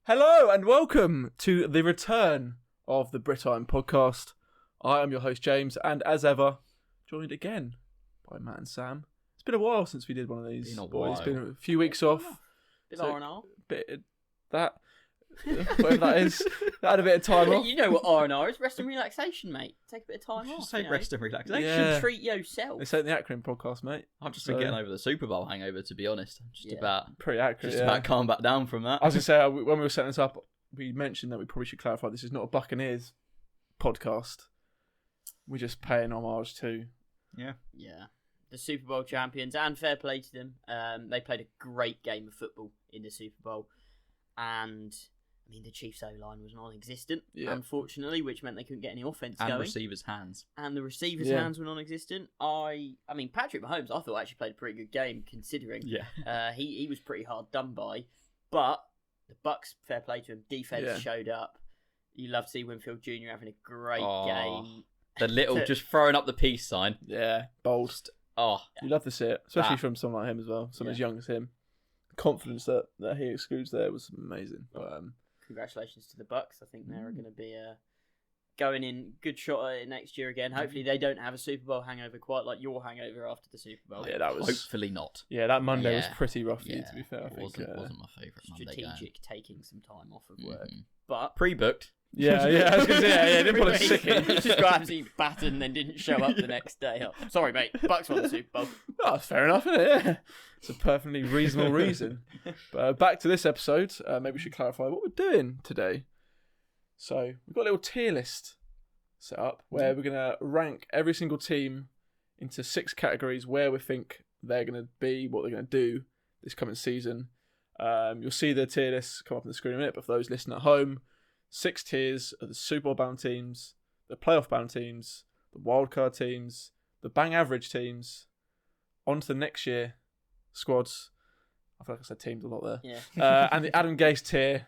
Hello and welcome to the return of the Brit Iron podcast. I am your host James, and as ever, joined again by Matt and Sam. It's been a while since we did one of these. It's been a few weeks off. Bit R&R. Bit that, whatever that is. That had a bit of time off. You know what R&R is? Rest and relaxation, mate. Take a bit of time off. Just say rest and relaxation. Yeah. Treat yourself. It's like the acronym podcast, mate. I've just been getting over the Super Bowl hangover, to be honest. I'm just about pretty accurate. about calm back down from that. I was gonna say when we were setting this up, we mentioned that we probably should clarify this is not a Buccaneers podcast. We're just paying homage to. Yeah. The Super Bowl champions, and fair play to them. They played a great game of football in the Super Bowl, and I mean the Chiefs' O-line was non-existent, unfortunately, which meant they couldn't get any offense going. And receivers' hands. And the receivers' hands were non-existent. I mean Patrick Mahomes, I thought actually played a pretty good game considering. Yeah. He was pretty hard done by, but the Bucks, fair play to him, defense showed up. You love to see Winfield Jr. having a great game. The little just throwing up the peace sign. Yeah, bold. You love to see it, especially from someone like him as well, someone as young as him. Confidence that he exudes there was amazing. But, congratulations to the Bucks. I think they're going to be going in good shot at it next year again. Hopefully they don't have a Super Bowl hangover quite like your hangover after the Super Bowl. Yeah, that was hopefully not. Yeah, that Monday was pretty rough for you, to be fair. It wasn't my favourite Monday game. Strategic, taking some time off of work, but pre-booked. Yeah, I was going to say, didn't put a sick in. Just got absolutely battered and then didn't show up the next day. Oh, sorry, mate. Bucks won the Super Bowl. Oh, that's fair enough, isn't it? Yeah. It's a perfectly reasonable reason. But back to this episode, maybe we should clarify what we're doing today. So we've got a little tier list set up where we're going to rank every single team into 6 categories where we think they're going to be, what they're going to do this coming season. You'll see the tier list come up on the screen in a minute, but for those listening at home, 6 tiers of the Super Bowl bound teams, the playoff bound teams, the wildcard teams, the bang average teams, on to the next year squads. I feel like I said teams a lot there. Yeah. And the Adam Gase tier.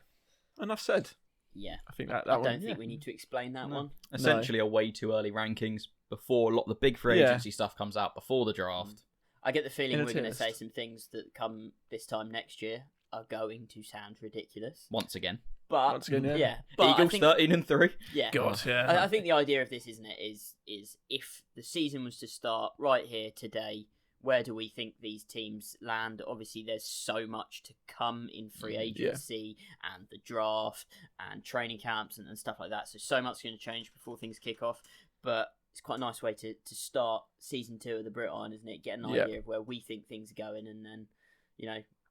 Enough said. Yeah. I think that I one. don't think we need to explain that one. Essentially a way too early rankings before a lot of the big free agency stuff comes out before the draft. I get the feeling we're going to say some things that come this time next year are going to sound ridiculous. Once again. But once again, But Eagles 13-3. Yeah. God, yeah. I think the idea of this, isn't it, is if the season was to start right here today, where do we think these teams land? Obviously, there's so much to come in free agency and the draft and training camps and stuff like that. So much is going to change before things kick off. But it's quite a nice way to start season 2 of the Brit Iron, isn't it? Get an idea of where we think things are going, and then,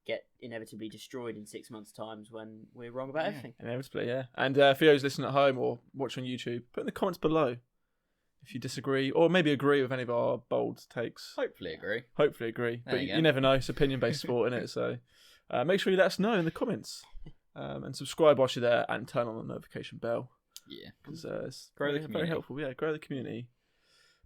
get inevitably destroyed in 6 months' times when we're wrong about everything. Inevitably, yeah. And for those listening at home or watching on YouTube, put in the comments below if you disagree or maybe agree with any of our bold takes. Hopefully agree. But you never know. It's opinion-based sport, innit? So make sure you let us know in the comments. And subscribe whilst you're there and turn on the notification bell. Yeah. Because it's grow the community. Very helpful. Yeah, grow the community.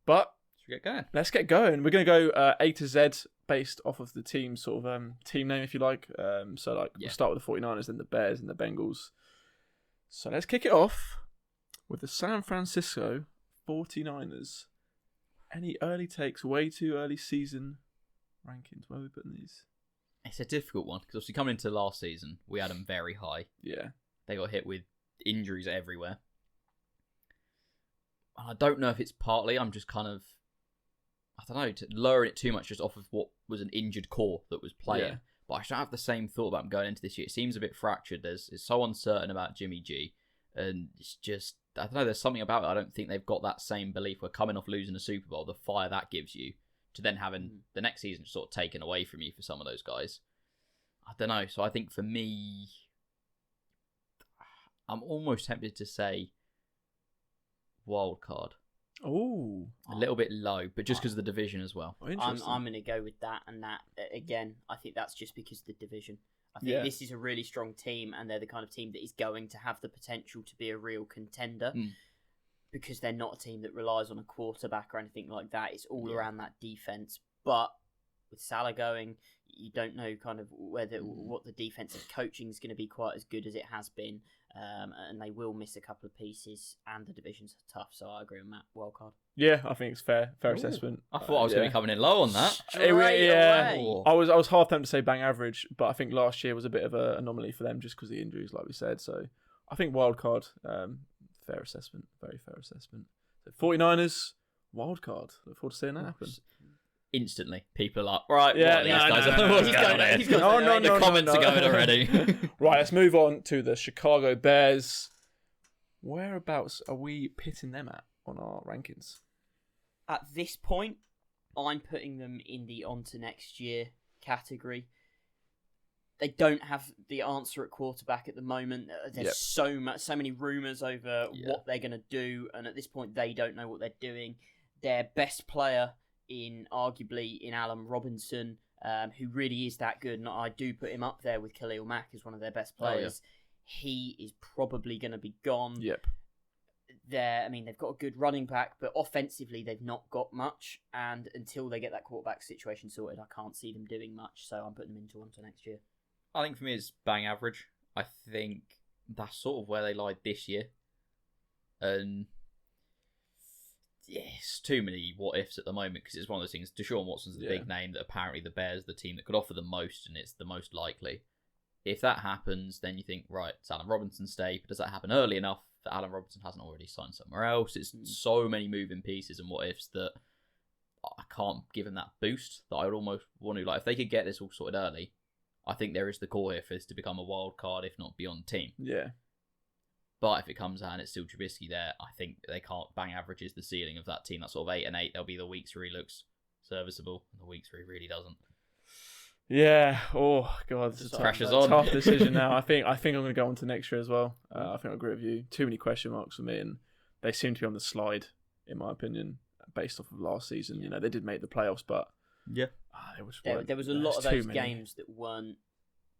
But should we get going? Let's get going. We're going to go A to Z based off of the team sort of team name, if you like. We'll start with the 49ers, then the Bears and the Bengals. So let's kick it off with the San Francisco 49ers. Any early takes? Way too early season rankings. Where are we putting these? It's a difficult one because obviously coming into last season, we had them very high. Yeah. They got hit with injuries everywhere. And I don't know if it's partly, I'm just kind of, to lowering it too much just off of what was an injured core that was playing. Yeah. But I should have the same thought about them going into this year. It seems a bit fractured. It's so uncertain about Jimmy G. And it's just, I don't know, there's something about it. I don't think they've got that same belief. We're coming off losing a Super Bowl, the fire that gives you, to then having the next season sort of taken away from you for some of those guys. I don't know. So I think for me, I'm almost tempted to say wild card. Oh, a little bit low, but just because of the division as well. I'm going to go with that, and that again. I think that's just because of the division. I think this is a really strong team, and they're the kind of team that is going to have the potential to be a real contender because they're not a team that relies on a quarterback or anything like that. It's all around that defense. But with Salah going, you don't know kind of what the defensive coaching is going to be quite as good as it has been. And they will miss a couple of pieces, and the divisions are tough, so I agree on that. Wildcard. Yeah, I think it's fair Ooh, assessment. I thought I was going to be coming in low on that. Straight away. I was half tempted to say bang average, but I think last year was a bit of an anomaly for them just because of the injuries, like we said. So I think wild card, fair assessment, very fair assessment. So 49ers, wild card. Look forward to seeing that happen. Instantly, people are like, right, Yeah, what are these guys? no. What's He's going going- on he's here? going- No, The comments are going already. Right, let's move on to the Chicago Bears. Whereabouts are we pitting them at on our rankings? At this point, I'm putting them in the on to next year category. They don't have the answer at quarterback at the moment. There's so many rumours over what they're going to do, and at this point, they don't know what they're doing. Their best player in Allen Robinson, who really is that good, and I do put him up there with Khalil Mack as one of their best players. He is probably going to be gone. Yep. They've got a good running back, but offensively they've not got much. And until they get that quarterback situation sorted, I can't see them doing much. So I'm putting them into one to next year. I think for me it's bang average. I think that's sort of where they lied this year. And it's too many what ifs at the moment because it's one of those things. Deshaun Watson's the big name that apparently the Bears are the team that could offer the most, and it's the most likely. If that happens, then you think, right, it's Allen Robinson's stay, but does that happen early enough that Allen Robinson hasn't already signed somewhere else? It's so many moving pieces and what ifs that I can't give him that boost that I would almost want to. Like, if they could get this all sorted early, I think there is the core here for this to become a wild card, if not beyond team. Yeah. But if it comes out and it's still Trubisky there, I think they can't. Bang average is the ceiling of that team. That's sort of 8-8. There'll be the weeks where he looks serviceable and the weeks where he really doesn't. Yeah. Oh God, this is Pressure's tough, on. tough decision now. I think I'm going to go on to next year as well. I think I agree with you. Too many question marks for me, and they seem to be on the slide, in my opinion, based off of last season. You know, they did make the playoffs, but there was a lot of those games that weren't.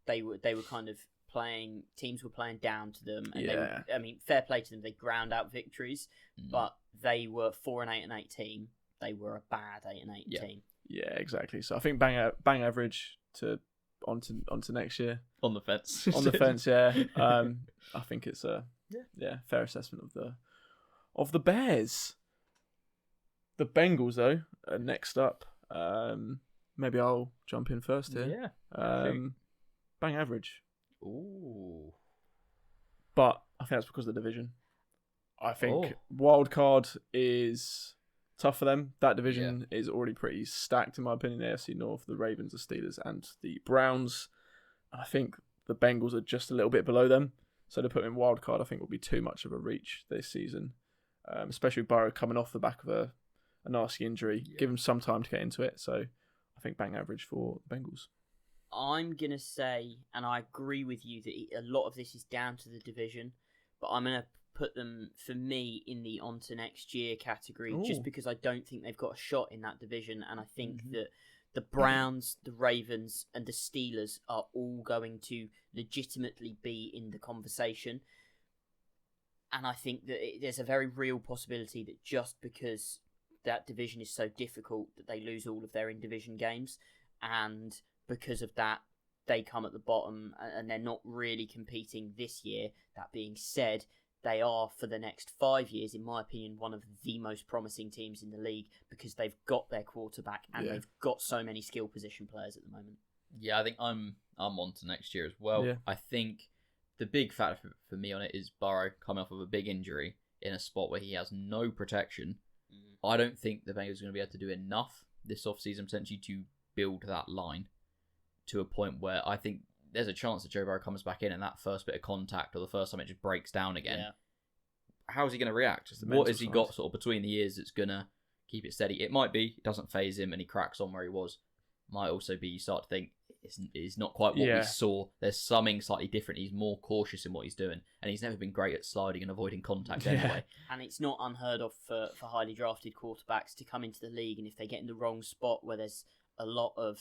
They were kind of playing. Teams were playing down to them, and they were, fair play to them. They ground out victories, but they were 4-8 team. They were a bad 8-8 team. Yeah, exactly. So I think bang average to onto next year. On the fence. On the fence, yeah. I think it's a fair assessment of the Bears. The Bengals though are next up. Maybe I'll jump in first here. Yeah. Bang average. Ooh. But I think that's because of the division. I think wild card is tough for them. That division is already pretty stacked, in my opinion. The AFC North, the Ravens, the Steelers, and the Browns. I think the Bengals are just a little bit below them. So to put them in wild card, I think will be too much of a reach this season, especially with Burrow coming off the back of a nasty injury. Give him some time to get into it. So I think bang average for the Bengals. I'm going to say, and I agree with you, that a lot of this is down to the division, but I'm going to put them, for me, in the on to next year category, just because I don't think they've got a shot in that division, and I think that the Browns, the Ravens, and the Steelers are all going to legitimately be in the conversation. And I think that there's a very real possibility that just because that division is so difficult that they lose all of their in-division games, and because of that, they come at the bottom and they're not really competing this year. That being said, they are, for the next 5 years, in my opinion, one of the most promising teams in the league because they've got their quarterback and they've got so many skill position players at the moment. Yeah, I think I'm on to next year as well. Yeah. I think the big factor for me on it is Burrow coming off of a big injury in a spot where he has no protection. I don't think the Bengals are going to be able to do enough this offseason potentially to build that line to a point where I think there's a chance that Joe Burrow comes back in and that first bit of contact or the first time it just breaks down again. Yeah. How is he going to react? What has he got sort of between the ears that's going to keep it steady? It might be it doesn't phase him and he cracks on where he was. Might also be you start to think it's not quite what we saw. There's something slightly different. He's more cautious in what he's doing, and he's never been great at sliding and avoiding contact anyway. And it's not unheard of for highly drafted quarterbacks to come into the league, and if they get in the wrong spot where there's a lot of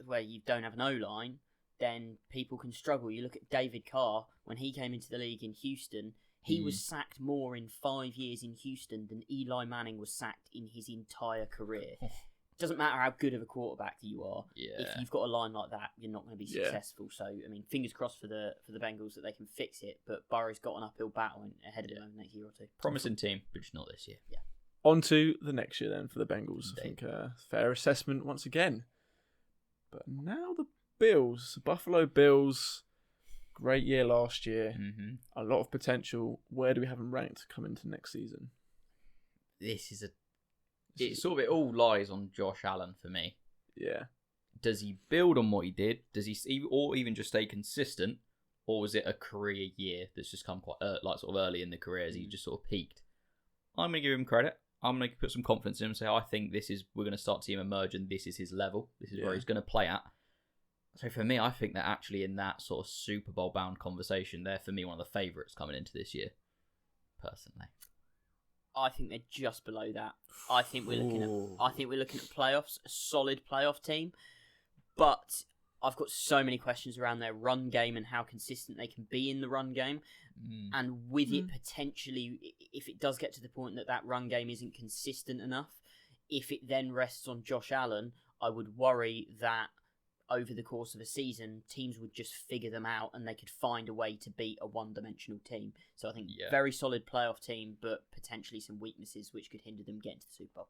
where you don't have an O-line, then people can struggle. You look at David Carr when he came into the league in Houston. He was sacked more in 5 years in Houston than Eli Manning was sacked in his entire career. Doesn't matter how good of a quarterback you are. If you've got a line like that, you're not going to be successful. So, I mean, fingers crossed for the Bengals that they can fix it. But Burrow's got an uphill battle ahead of them over the next year or two. Promising team, but just not this year. Yeah. On to the next year then for the Bengals. I Indeed. think fair assessment once again. But now the Bills, Buffalo Bills, great year last year, a lot of potential. Where do we have them ranked to come into next season? It all lies on Josh Allen for me. Yeah. Does he build on what he did? Does he, or even just stay consistent, or was it a career year that's just come quite sort of early in the career as he just sort of peaked? I'm going to give him credit. I'm going to put some confidence in him and say I think we're going to start to see him emerge, and this is his level. This is where he's going to play at. So for me, I think they're actually in that sort of Super Bowl bound conversation. They're for me one of the favourites coming into this year, personally. I think they're just below that. I think we're looking at playoffs, a solid playoff team. But I've got so many questions around their run game and how consistent they can be in the run game. And with it potentially, if it does get to the point that run game isn't consistent enough, if it then rests on Josh Allen, I would worry that over the course of a season, teams would just figure them out and they could find a way to beat a one-dimensional team. So I think very solid playoff team, but potentially some weaknesses which could hinder them getting to the Super Bowl.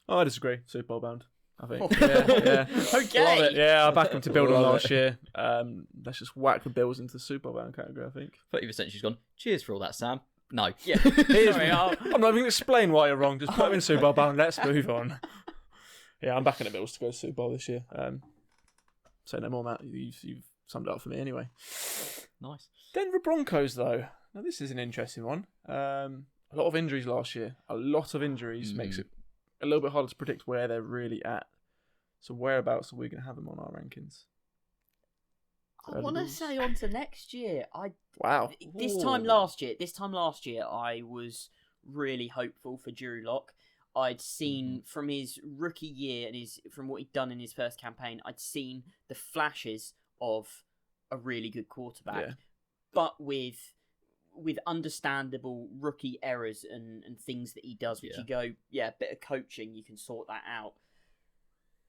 Oh, I disagree. Super Bowl bound, I think. Yeah. Okay. Love it. Yeah, I backed them to build on last year. Let's just whack the Bills into the Super Bowl bound category, I think. 30% she's gone, cheers for all that, Sam. No. Yeah. Sorry, I'm not even going to explain why you're wrong. Just put them in Super Bowl bound. Let's move on. Yeah, I'm backing the Bills to go to Super Bowl this year. Say no more, Matt. You've summed it up for me anyway. Nice. Denver Broncos, though. Now, this is an interesting one. A lot of injuries last year. A lot of injuries makes it a little bit harder to predict where they're really at. So whereabouts are we going to have them on our rankings? I want to say on to next year. Wow. This time last year, I was really hopeful for Drew Lock. I'd seen from his rookie year and from what he'd done in his first campaign, I'd seen the flashes of a really good quarterback, but with understandable rookie errors and things that he does, which you go, a bit of coaching, you can sort that out.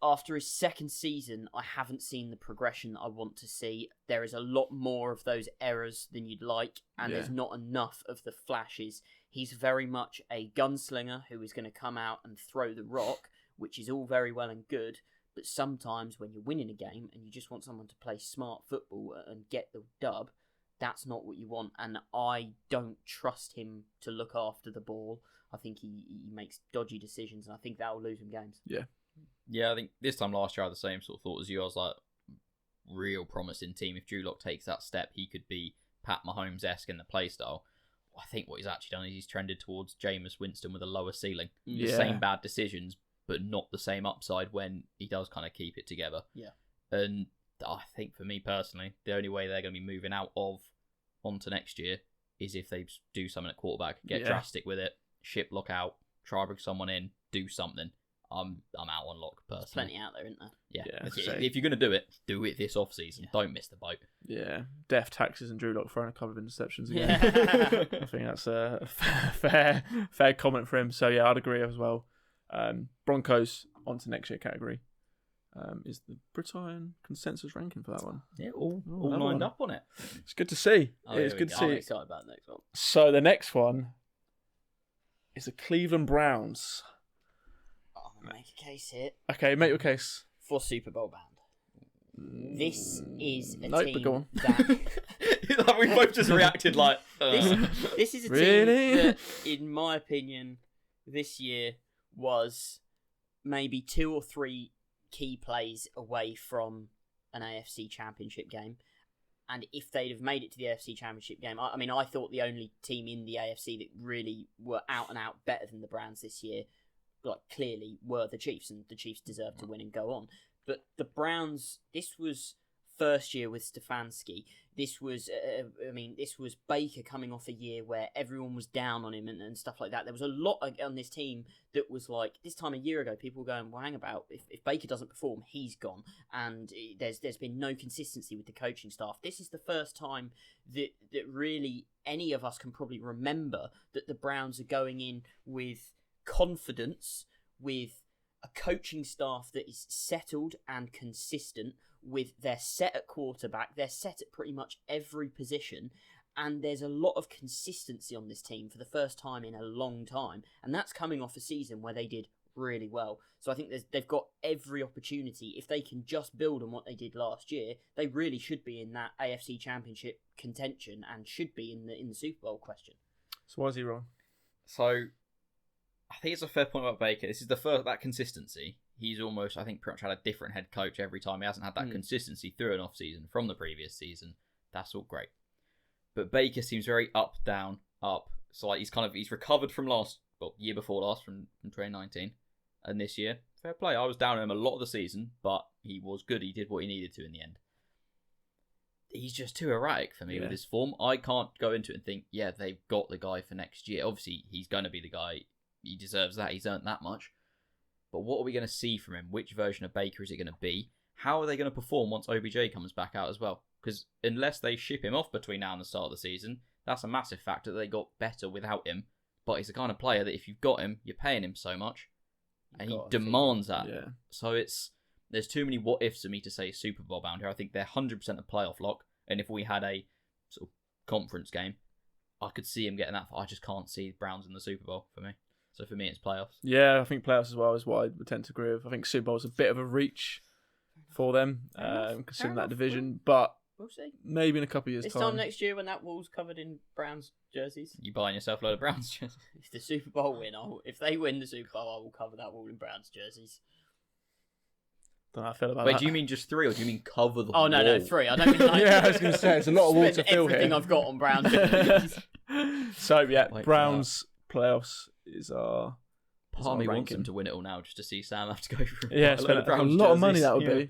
After his second season, I haven't seen the progression that I want to see. There is a lot more of those errors than you'd like, and there's not enough of the flashes. He's very much a gunslinger who is going to come out and throw the rock, which is all very well and good, but sometimes when you're winning a game and you just want someone to play smart football and get the dub, that's not what you want, and I don't trust him to look after the ball. I think he makes dodgy decisions, and I think that will lose him games. Yeah, I think this time last year I had the same sort of thought as you. I was like, real promising team. If Drew Lock takes that step, he could be Pat Mahomes-esque in the play style. I think what he's actually done is he's trended towards Jameis Winston with a lower ceiling. The same bad decisions, but not the same upside when he does kind of keep it together. Yeah. And I think for me personally, the only way they're going to be moving out of onto next year is if they do something at quarterback, get drastic with it, ship Lock out, try to bring someone in, do something. I'm out on Lock personally. There's plenty out there, isn't there? Yeah. If you're going to do it this off season. Don't miss the boat. Yeah. Death, taxes, and Drew Lock throwing a couple of interceptions again. Yeah. I think that's a fair comment for him. So yeah, I'd agree as well. Broncos onto next year category. Is the Brit Iron consensus ranking for that one? Yeah, all lined up on it. It's good to see. It's good to see. I'm excited about the next one. So the next one is the Cleveland Browns. I'm going to make a case here. Okay, make your case. For Super Bowl bound. This is a nope, team but go on. that... We both just reacted like... This is a really? team that, in my opinion, this year was maybe 2 or 3 key plays away from an AFC Championship game. And if they'd have made it to the AFC Championship game, I mean, I thought the only team in the AFC that really were out and out better than the Browns this year, like clearly were the Chiefs, and the Chiefs deserved to win and go on. But the Browns, this was first year with Stefanski. This was Baker coming off a year where everyone was down on him and stuff like that. There was a lot on this team that was like, this time a year ago, people were going, well, hang about, if Baker doesn't perform, he's gone. And there's been no consistency with the coaching staff. This is the first time that really any of us can probably remember that the Browns are going in with confidence, with a coaching staff that is settled and consistent, with their set at quarterback, they're set at pretty much every position, And there's a lot of consistency on this team for the first time in a long time. And that's coming off a season where they did really well. So I think they've got every opportunity. If they can just build on what they did last year, they really should be in that AFC Championship contention and should be in the Super Bowl question. So why is he wrong? So I think it's a fair point about Baker. This is the first, that consistency. He's almost, I think, pretty much had a different head coach every time. He hasn't had that consistency through an off-season from the previous season. That's all great. But Baker seems very up, down, up. So like he's recovered from year before last, from 2019. And this year, fair play. I was down on him a lot of the season, but he was good. He did what he needed to in the end. He's just too erratic for me with his form. I can't go into it and think, yeah, they've got the guy for next year. Obviously, he's going to be the guy. He deserves that. He's earned that much. But what are we going to see from him? Which version of Baker is it going to be? How are they going to perform once OBJ comes back out as well? Because unless they ship him off between now and the start of the season, that's a massive factor that they got better without him. But he's the kind of player that if you've got him, you're paying him so much. And he demands that. Yeah. So there's too many what ifs for me to say Super Bowl bound here. I think they're 100% a playoff lock. And if we had a sort of conference game, I could see him getting that. I just can't see Browns in the Super Bowl for me. So for me, it's playoffs. Yeah, I think playoffs as well is what I would tend to agree with. I think Super Bowl is a bit of a reach for them, considering that division. But we'll see. Maybe in a couple of years' this time. This time next year when that wall's covered in Browns jerseys. You buying yourself a load of Browns jerseys? If the Super Bowl win, if they win the Super Bowl, I will cover that wall in Browns jerseys. Don't know how I feel about that. Wait, do you mean just 3 or do you mean cover the wall? Oh, no, 3. I don't mean like... Yeah, I was going to say, it's a lot of wall to fill here. Everything I've got on Browns jerseys. So, yeah, Browns playoffs is our... Part of me wants them to win it all now just to see Sam have to go through a lot of money that would be.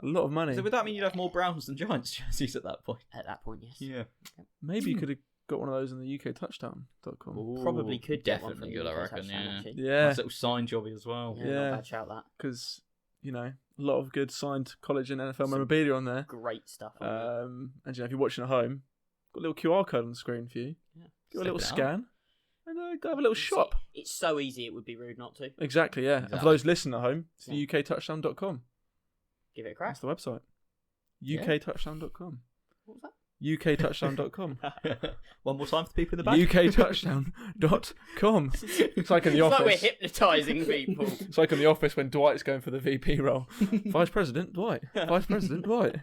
A lot of money. So would that mean you'd have more Browns than Giants jerseys at that point? At that point, yes. Yeah. Maybe you could have got one of those in the UKTouchdown.com. Ooh, probably could get definitely good, I reckon. Yeah. Nice little sign jobby as well. Yeah. Not bad shout, that. Because, a lot of good signed college and NFL memorabilia on there. Great stuff. And if you're watching at home, got a little QR code on the screen for you. Yeah. Give a little scan. And go have a little shop. It's so easy, it would be rude not to. Exactly, yeah. Exactly. And for those listening at home, it's UKTouchdown.com. Give it a crack. That's the website. UKTouchdown.com. What was that? UKTouchdown.com. One more time for the people in the back. UKTouchdown.com. It's like in the office. It's like we're hypnotising people. It's like in the office when Dwight's going for the VP role. Vice President Dwight. Vice President Dwight.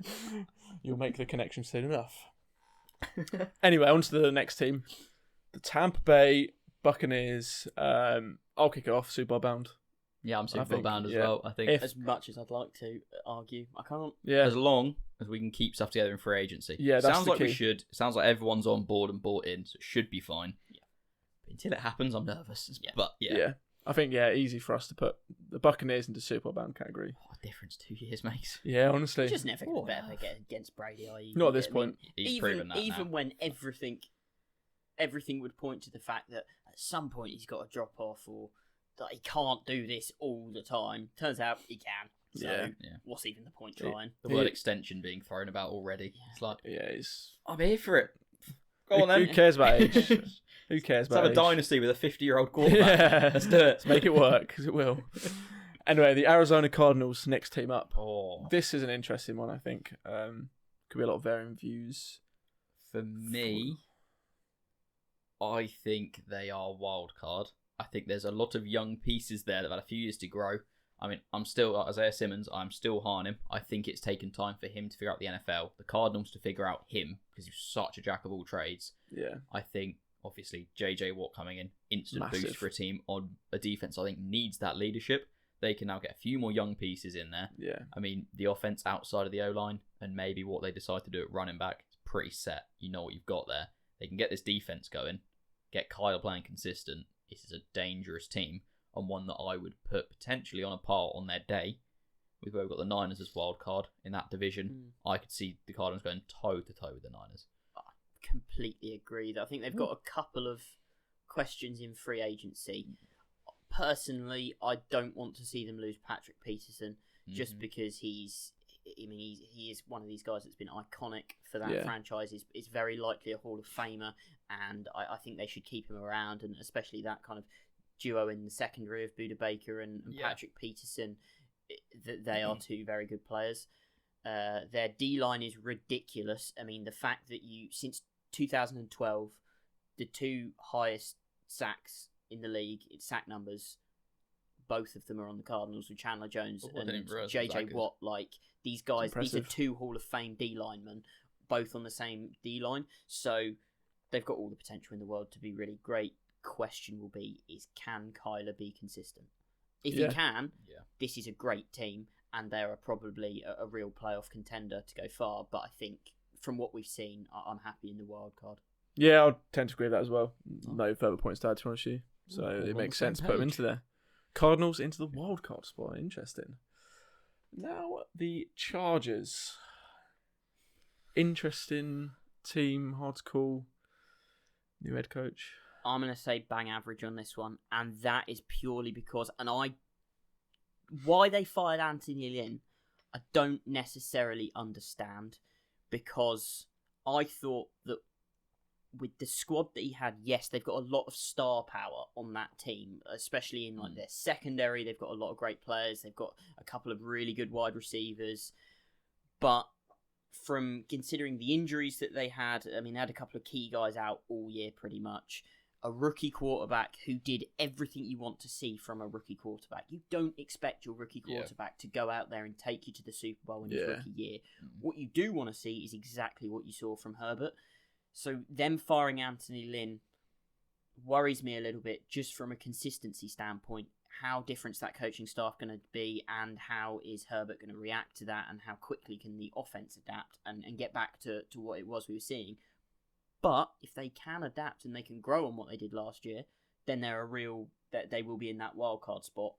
You'll make the connection soon enough. Anyway, on to the next team. The Tampa Bay Buccaneers. I'll kick it off, Super Bowl bound. Yeah, I'm Super Bowl bound as well. I think as much as I'd like to argue, I can't. Yeah, as long as we can keep stuff together in free agency. Yeah, that's sounds the like key. We should. It sounds like everyone's on board and bought in, so it should be fine. Yeah, but until it happens, I'm nervous. Yeah. But yeah, I think easy for us to put the Buccaneers into Super Bowl bound category. What a difference 2 years makes. Yeah, honestly, just never going to bet against Brady. Are you? Not at this point. He's proven that even now. When everything would point to the fact that at some point he's got to drop off or that he can't do this all the time. Turns out he can. So what's even the point trying? The word extension being thrown about already. Yeah. It's like, I'm here for it. Go on then. Who cares about age? Who cares about age? Let's have a dynasty with a 50-year-old quarterback. Yeah. Let's do it. Let's make it work, because it will. Anyway, the Arizona Cardinals, next team up. Oh. This is an interesting one, I think. Could be a lot of varying views. For me, I think they are wild card. I think there's a lot of young pieces there that have had a few years to grow. I mean, I'm still, Isaiah Simmons, I'm still high on him. I think it's taken time for him to figure out the NFL. The Cardinals to figure out him, because he's such a jack of all trades. Yeah. I think, obviously, JJ Watt coming in, instant Massive boost for a team on a defense I think needs that leadership. They can now get a few more young pieces in there. Yeah. I mean, the offense outside of the O-line and maybe what they decide to do at running back is pretty set. You know what you've got there. They can get this defense going, get Kyle playing consistent. This is a dangerous team and one that I would put potentially on a par on their day. We've got the Niners as wild card in that division. I could see the Cardinals going toe to toe with the Niners. I completely agree. I think they've got a couple of questions in free agency. Personally, I don't want to see them lose Patrick Peterson just because he is one of these guys that's been iconic for that franchise. Is very likely a Hall of Famer, and I think they should keep him around, and especially that kind of duo in the secondary of Budda Baker and Patrick Peterson. They are two very good players. Their D-line is ridiculous. I mean, the fact that since 2012, the two highest sacks in the league, its sack numbers, both of them are on the Cardinals with Chandler Jones and JJ Watt. Like, these guys, these are two Hall of Fame D linemen, both on the same D line. So they've got all the potential in the world to be really great. Question will be, can Kyler be consistent? If he can, this is a great team, and they're probably a real playoff contender to go far. But I think from what we've seen, I'm happy in the wild card. Yeah, I tend to agree with that as well. No further points to add, to be honest with you. So it makes sense to put them into there. Cardinals into the wild card spot. Interesting. Now the Chargers. Interesting team, hard to call. New head coach. I'm going to say bang average on this one, and that is purely because, why they fired Anthony Lynn, I don't necessarily understand, because I thought that with the squad that he had, yes, they've got a lot of star power on that team, especially in like their secondary. They've got a lot of great players. They've got a couple of really good wide receivers, but from considering the injuries that they had, I mean, they had a couple of key guys out all year pretty much. A rookie quarterback who did everything you want to see from a rookie quarterback. You don't expect your rookie quarterback to go out there and take you to the Super Bowl in his rookie year. What you do want to see is exactly what you saw from Herbert. So them firing Anthony Lynn worries me a little bit just from a consistency standpoint. How different's that coaching staff going to be, and how is Herbert going to react to that, and how quickly can the offense adapt and get back to what it was we were seeing. But if they can adapt and they can grow on what they did last year, then they will be in that wild card spot.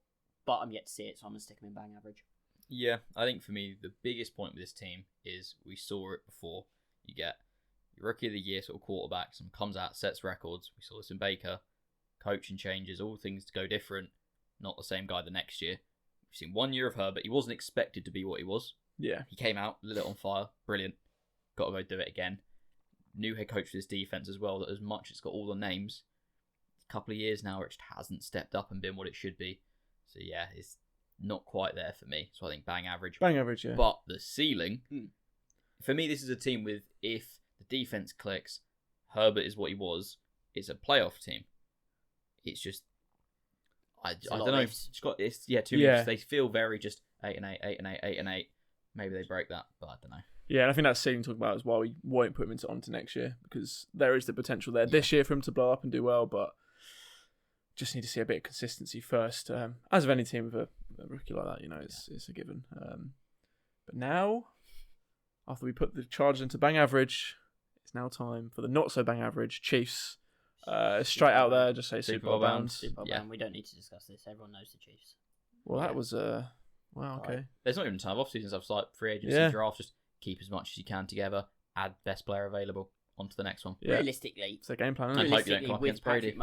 But I'm yet to see it, so I'm going to stick them in bang average. Yeah, I think for me, the biggest point with this team is we saw it before. You get your rookie of the year sort of quarterback, someone comes out, sets records. We saw this in Baker. Coaching changes, all things to go different. Not the same guy the next year. We've seen 1 year of Herbert. He wasn't expected to be what he was. Yeah. He came out, lit it on fire. Brilliant. Got to go do it again. New head coach for this defense as well, that as much it's got all the names, a couple of years now where it just hasn't stepped up and been what it should be. So yeah, it's not quite there for me. So I think bang average. Bang average, yeah. But the ceiling, for me, this is a team with, if the defense clicks, Herbert is what he was, it's a playoff team. It's just, I don't know. Two years. They feel very just 8-8, 8-8, 8-8. Maybe they break that, but I don't know. Yeah, and I think that's ceiling talking about is why we won't put him onto next year, because there is the potential there this year for him to blow up and do well, but just need to see a bit of consistency first. As of any team with a rookie like that, it's a given. But now, after we put the Chargers into bang average, it's now time for the not so bang average Chiefs. Straight out there, just say Super Bowl bound. Super Bowl bound. We don't need to discuss this. Everyone knows the Chiefs. Well, that was wow. Okay. Right. There's not even time off season stuff like free agency drafts. Just keep as much as you can together. Add best player available onto the next one. Yeah. Realistically, it's a game plan. I hope you don't come up against Brady.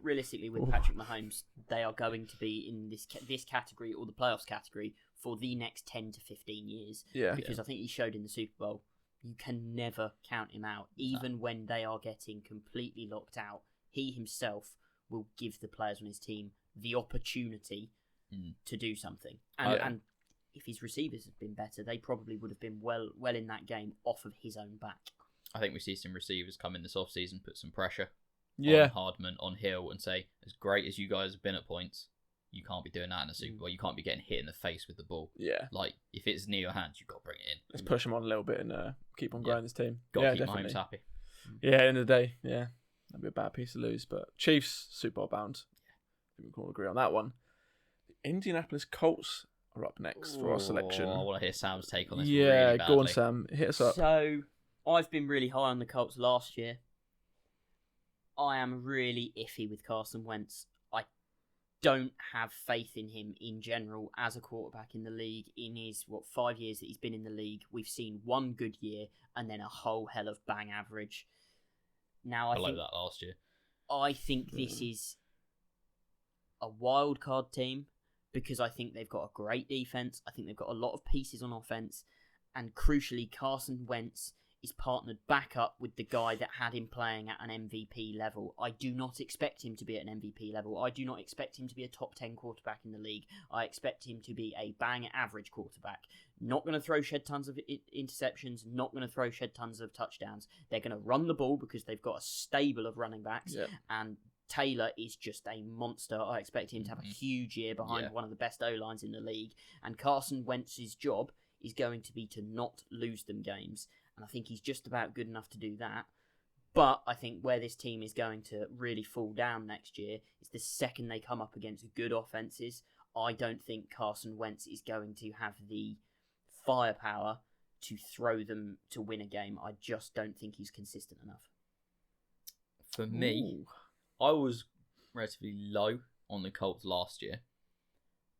Realistically, with Patrick Mahomes, they are going to be in this category or the playoffs category for the next 10 to 15 years. Yeah. Because I think he showed in the Super Bowl, you can never count him out. Even when they are getting completely locked out, he himself will give the players on his team the opportunity to do something. And if his receivers had been better, they probably would have been well in that game off of his own back. I think we see some receivers come in this offseason, put some pressure on Hardman, on Hill, and say, as great as you guys have been at points, you can't be doing that in a Super Bowl. You can't be getting hit in the face with the ball. Yeah. Like, if it's near your hands, you've got to bring it in. Let's push him on a little bit and keep on growing this team. Got to keep Mahomes happy. Yeah, at the end of the day, that'd be a bad piece to lose. But Chiefs, Super Bowl bound. I think we can all agree on that one. The Indianapolis Colts are up next for our selection. I want to hear Sam's take on this. Yeah, really go on, Sam. Hit us up. So, I've been really high on the Colts last year. I am really iffy with Carson Wentz. I don't have faith in him in general as a quarterback in the league. In his 5 years that he's been in the league, we've seen one good year and then a whole hell of bang average. Now I think that last year. I think this is a wild card team because I think they've got a great defense. I think they've got a lot of pieces on offense, and crucially, Carson Wentz is partnered back up with the guy that had him playing at an MVP level. I do not expect him to be at an MVP level. I do not expect him to be a top 10 quarterback in the league. I expect him to be a bang average quarterback. Not going to shed tons of interceptions, not going to shed tons of touchdowns. They're going to run the ball because they've got a stable of running backs, and Taylor is just a monster. I expect him to have a huge year behind one of the best O-lines in the league, and Carson Wentz's job is going to be to not lose them games, and I think he's just about good enough to do that. But I think where this team is going to really fall down next year is the second they come up against good offenses. I don't think Carson Wentz is going to have the firepower to throw them to win a game. I just don't think he's consistent enough. For me, I was relatively low on the Colts last year.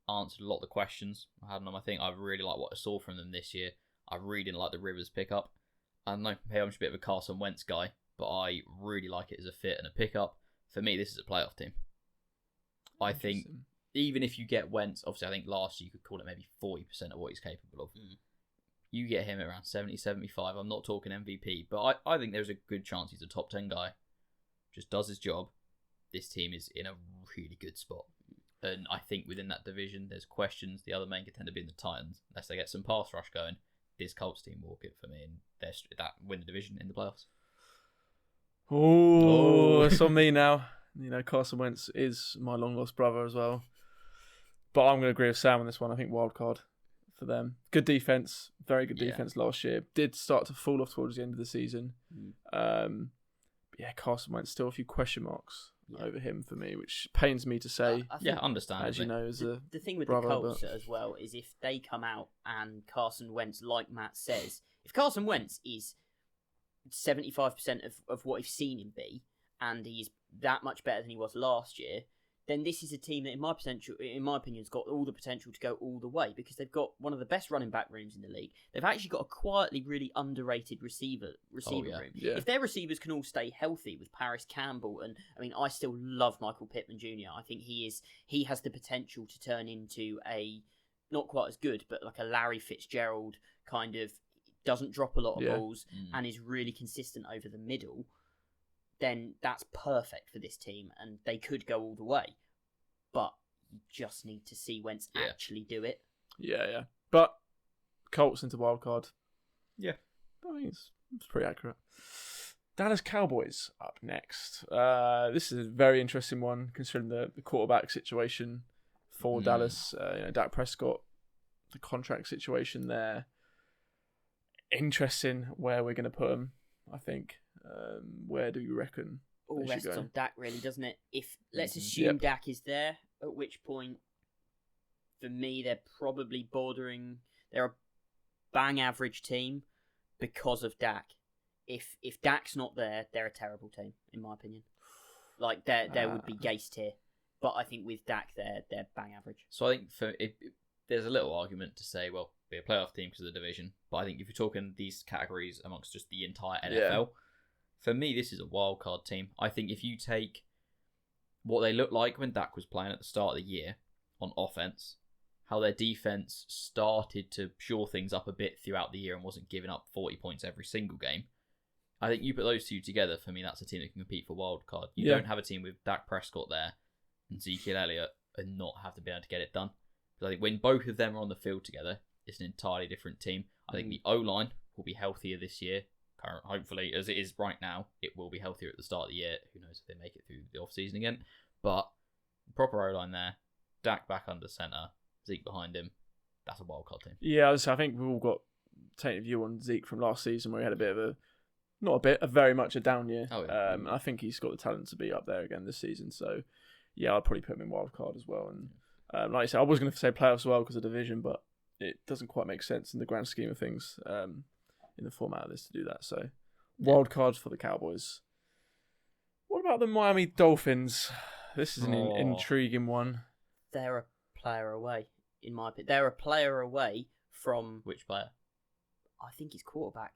Answered a lot of the questions I had on them. I think I really like what I saw from them this year. I really didn't like the Rivers pickup. I don't know, maybe I'm just a bit of a Carson Wentz guy, but I really like it as a fit and a pickup. For me, this is a playoff team. I think even if you get Wentz, obviously I think last year you could call it maybe 40% of what he's capable of. You get him at around 70, 75. I'm not talking MVP, but I think there's a good chance he's a top 10 guy. Just does his job. This team is in a really good spot. And I think within that division, there's questions. The other main contender being the Titans. Unless they get some pass rush going, this Colts team will get for me, and that win the division in the playoffs. Oh, it's on me now. You know, Carson Wentz is my long lost brother as well. But I'm going to agree with Sam on this one. I think wild card for them. Good defense, very good defense last year. Did start to fall off towards the end of the season. But Carson Wentz still a few question marks over him for me, which pains me to say. Understand. As you know, as the thing with brother, the Colts as well is if they come out and Carson Wentz, like Matt says, if Carson Wentz is 75% of what he's seen him be, and he's that much better than he was last year, then this is a team that, in my opinion, has got all the potential to go all the way, because they've got one of the best running back rooms in the league. They've actually got a quietly really underrated receiver room. Yeah. If their receivers can all stay healthy with Paris Campbell, and I mean, I still love Michael Pittman Jr. I think he has the potential to turn into a not quite as good, but like a Larry Fitzgerald kind of, doesn't drop a lot of balls and is really consistent over the middle. Then that's perfect for this team, and they could go all the way. But you just need to see Wentz actually do it. Yeah. But Colts into wildcard. Yeah. I mean, it's pretty accurate. Dallas Cowboys up next. This is a very interesting one, considering the quarterback situation for Dallas. Dak Prescott, the contract situation there. Interesting where we're going to put him, I think. Where do you reckon? All rests on Dak, really, doesn't it? If let's assume Dak is there, at which point, for me, they're probably bordering. They're a bang average team because of Dak. If Dak's not there, they're a terrible team, in my opinion. Like there would be Gase tier, but I think with Dak, they're bang average. So I think there's a little argument to say, well, be a playoff team because of the division. But I think if you're talking these categories amongst just the entire NFL, for me, this is a wild card team. I think if you take what they looked like when Dak was playing at the start of the year on offense, how their defense started to shore things up a bit throughout the year and wasn't giving up 40 points every single game, I think you put those two together, for me, that's a team that can compete for wild card. You don't have a team with Dak Prescott there and Ezekiel Elliott and not have to be able to get it done. Because I think when both of them are on the field together, it's an entirely different team. I think the O-line will be healthier this year. Hopefully, as it is right now, it will be healthier at the start of the year. Who knows if they make it through the off-season again. But proper O-line there. Dak back under centre. Zeke behind him. That's a wild card team. Yeah, I think we've all got taken a view on Zeke from last season where he had a very much a down year. I think he's got the talent to be up there again this season. So, yeah, I'd probably put him in wild card as well. And like I said, I was going to say playoffs as well because of division, but it doesn't quite make sense in the grand scheme of things in the format of this to do that. So, wild card for the Cowboys. What about the Miami Dolphins? This is an intriguing one. They're a player away, in my opinion. They're a player away from... Which player? I think he's quarterback.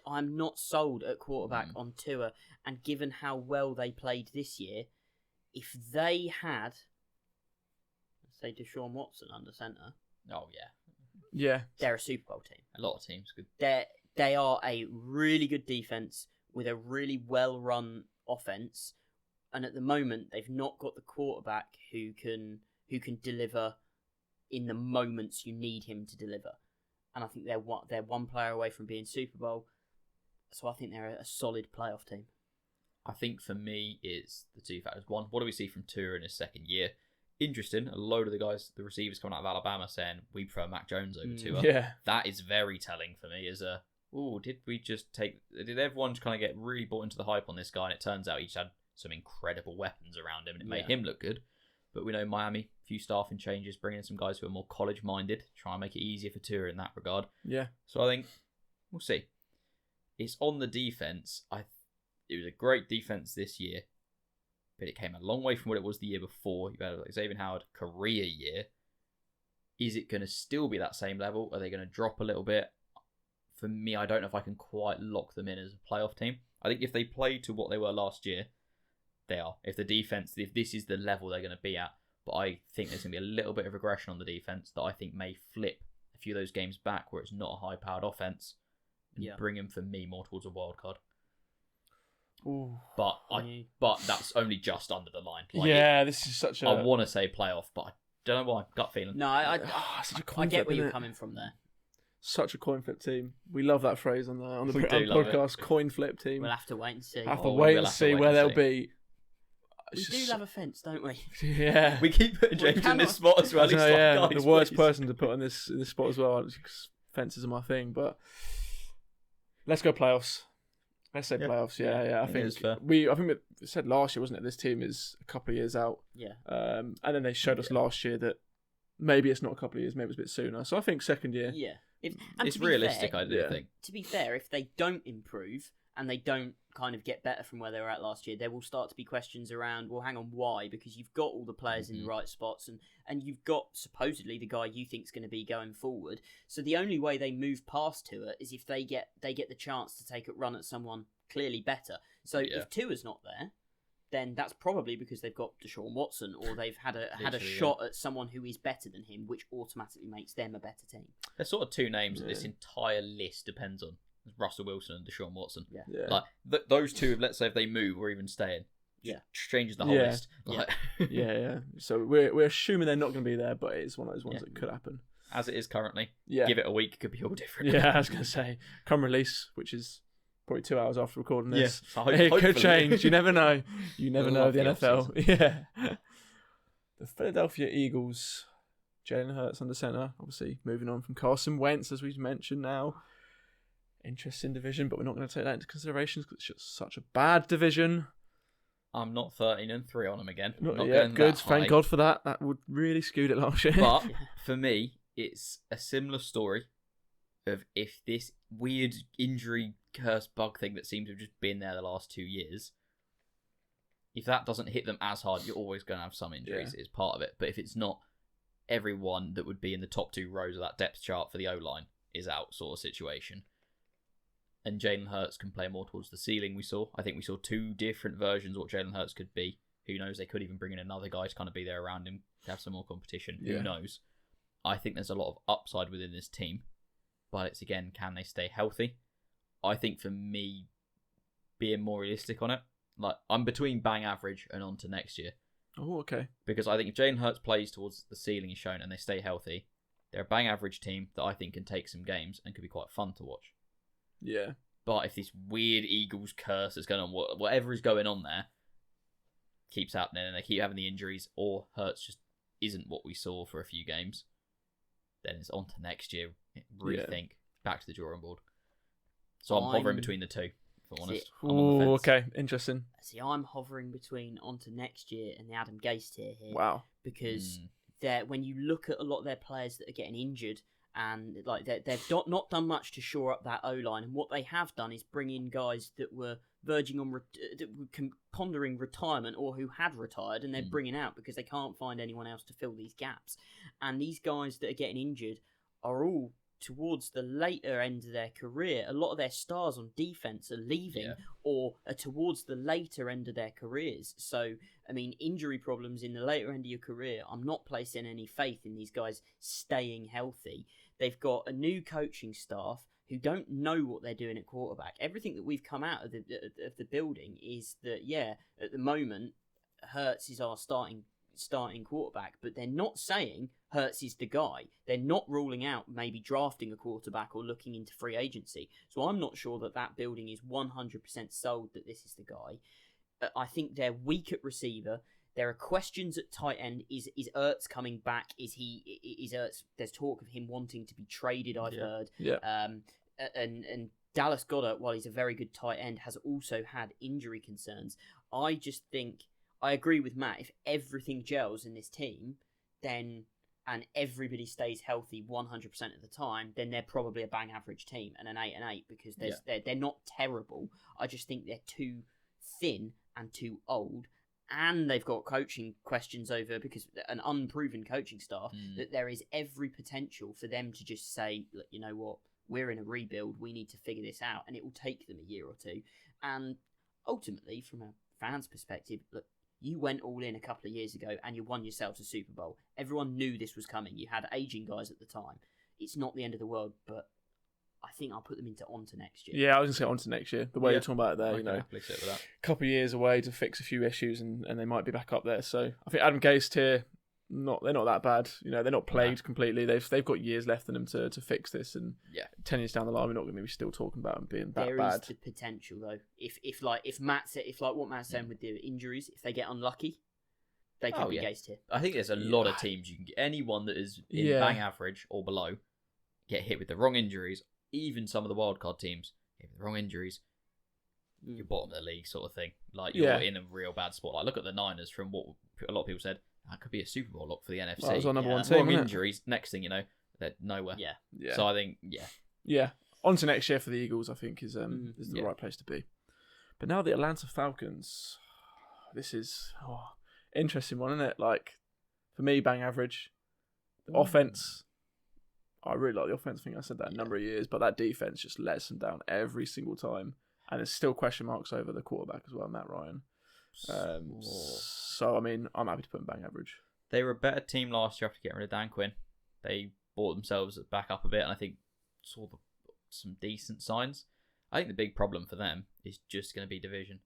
I'm not sold at quarterback on Tua, and given how well they played this year, if they had, let's say, Deshaun Watson under centre... Oh, yeah. Yeah. They're a Super Bowl team. A lot of teams could. they are a really good defense with a really well-run offense, and at the moment they've not got the quarterback who can deliver in the moments you need him to deliver. And I think they're one player away from being Super Bowl, so I think they're a solid playoff team. I think for me, it's the two factors. One, what do we see from Tua in his second year? Interesting. A load of the receivers coming out of Alabama saying we prefer Mac Jones over Tua. Yeah. That is very telling for me. Did everyone just kind of get really bought into the hype on this guy? And it turns out he's had some incredible weapons around him and it made him look good. But we know Miami, a few staffing changes, bringing in some guys who are more college-minded, try and make it easier for Tua in that regard. Yeah. So I think we'll see. It's on the defense. It was a great defense this year, but it came a long way from what it was the year before. You had Xavier Howard career year. Is it going to still be that same level? Are they going to drop a little bit? For me, I don't know if I can quite lock them in as a playoff team. I think if they play to what they were last year, they are. If this is the level they're going to be at, but I think there's going to be a little bit of regression on the defense that I think may flip a few of those games back where it's not a high-powered offense and bring them for me more towards a wild card. Ooh. But that's only just under the line. This is such a... I want to say playoff, but I don't know why. Gut feeling. No, I get where you're coming from there. Such a coin flip team. We love that phrase on the podcast. Coin flip team. We'll have to wait and see. Wait and see where they'll be. We do love a fence, don't we? Yeah. We keep putting James in this spot as well. The worst person to put in this spot as well. Fences are my thing, but let's go playoffs. Let's say playoffs. Yeah. I think we said last year, wasn't it? This team is a couple of years out. Yeah. And then they showed us last year that maybe it's not a couple of years, maybe it's a bit sooner. So I think second year. Yeah. It's realistic, I do think. To be fair, if they don't improve and they don't kind of get better from where they were at last year, there will start to be questions around, well, hang on, why? Because you've got all the players in the right spots and you've got supposedly the guy you think is going to be going forward. So the only way they move past Tua is if they get the chance to take a run at someone clearly better. So if Tua's not there, then that's probably because they've got Deshaun Watson or they've had a shot at someone who is better than him, which automatically makes them a better team. There's sort of two names that this entire list depends on. Russell Wilson and Deshaun Watson. Yeah. Like those two, let's say if they move or even stay in, changes the whole list. Like, yeah. So we're assuming they're not going to be there, but it's one of those ones that could happen. As it is currently. Give it a week, it could be all different. Yeah, I was going to say, come release, which is probably 2 hours after recording this. Yeah, it could change. You never know. You never know the NFL. Yeah. The Philadelphia Eagles, Jalen Hurts under center, obviously moving on from Carson Wentz, as we've mentioned now. Interesting division, but we're not going to take that into consideration because it's just such a bad division. I'm not 13-3 on them again. Not going good. Thank God for that. That would really skewed it last year. But for me, it's a similar story of if this weird injury curse bug thing that seems to have just been there the last 2 years, if that doesn't hit them as hard, you're always going to have some injuries. It's part of it. But if it's not, everyone that would be in the top 2 rows of that depth chart for the O-line is out sort of situation. And Jalen Hurts can play more towards the ceiling we saw. I think we saw 2 different versions of what Jalen Hurts could be. Who knows? They could even bring in another guy to kind of be there around him to have some more competition. Who knows? I think there's a lot of upside within this team. But it's, again, can they stay healthy? I think for me, being more realistic on it, like I'm between bang average and on to next year. Oh, okay. Because I think if Jalen Hurts plays towards the ceiling he's shown and they stay healthy, they're a bang average team that I think can take some games and could be quite fun to watch. Yeah. But if this weird Eagles curse is going on, whatever is going on there, keeps happening and they keep having the injuries, or Hurts just isn't what we saw for a few games, then it's on to next year. Rethink, back to the drawing board. So I'm hovering between the two, if I'm honest. Oh, okay. Interesting. See, I'm hovering between on to next year and the Adam Gase tier here. Wow. Because when you look at a lot of their players that are getting injured, and like they've not done much to shore up that O-line, and what they have done is bring in guys that were verging on pondering retirement or who had retired, and they're bringing out because they can't find anyone else to fill these gaps. And these guys that are getting injured are all towards the later end of their career. A lot of their stars on defense are leaving or are towards the later end of their careers. So, I mean, injury problems in the later end of your career, I'm not placing any faith in these guys staying healthy. They've got a new coaching staff who don't know what they're doing at quarterback. Everything that we've come out of the building is that, at the moment, Hurts is our starting quarterback, but they're not saying Hurts is the guy. They're not ruling out maybe drafting a quarterback or looking into free agency. So I'm not sure that building is 100% sold that this is the guy. I think they're weak at receiver. There are questions at tight end. Is Ertz coming back? Is Ertz? There's talk of him wanting to be traded. I've heard. Yeah. And Dallas Goedert, while he's a very good tight end, has also had injury concerns. I just think I agree with Matt. If everything gels in this team, then and everybody stays healthy 100% of the time, then they're probably a bang average team and an 8-8 because they're not terrible. I just think they're too thin and too old. And they've got coaching questions over because an unproven coaching staff, that there is every potential for them to just say, look, you know what, we're in a rebuild, we need to figure this out, and it will take them a year or two. And ultimately, from a fan's perspective, look, you went all in a couple of years ago and you won yourselves a Super Bowl. Everyone knew this was coming. You had aging guys at the time. It's not the end of the world, but I think I'll put them onto next year. Yeah, I was going to say onto next year. The way you're talking about it there, Sit with that. a couple of years away to fix a few issues and they might be back up there. So I think Adam Gase here, they're not that bad. They're not plagued completely. They've got years left in them to fix this. And 10 years down the line, we're not going to be still talking about them being that bad. There is the potential though. If what Matt's saying with the injuries, if they get unlucky, they could be Gase here. I think there's a lot of teams you can get. Anyone that is in bang average or below get hit with the wrong injuries. Even some of the wildcard teams, if the wrong injuries, you're bottom of the league sort of thing. Like, you're in a real bad spot. Like, look at the Niners from what a lot of people said. That could be a Super Bowl lock for the NFC. Well, that was our number one team, wrong injuries, next thing you know, they're nowhere. Yeah. So I think, Yeah. On to next year for the Eagles, I think, is the right place to be. But now the Atlanta Falcons. This is interesting one, isn't it? Like, for me, bang average. The offense... I really like the offense. I think I said that a number of years, but that defense just lets them down every single time, and there's still question marks over the quarterback as well, Matt Ryan. So I mean, I'm happy to put them bang average. They were a better team last year after getting rid of Dan Quinn. They brought themselves back up a bit, and I think saw some decent signs. I think the big problem for them is just going to be division.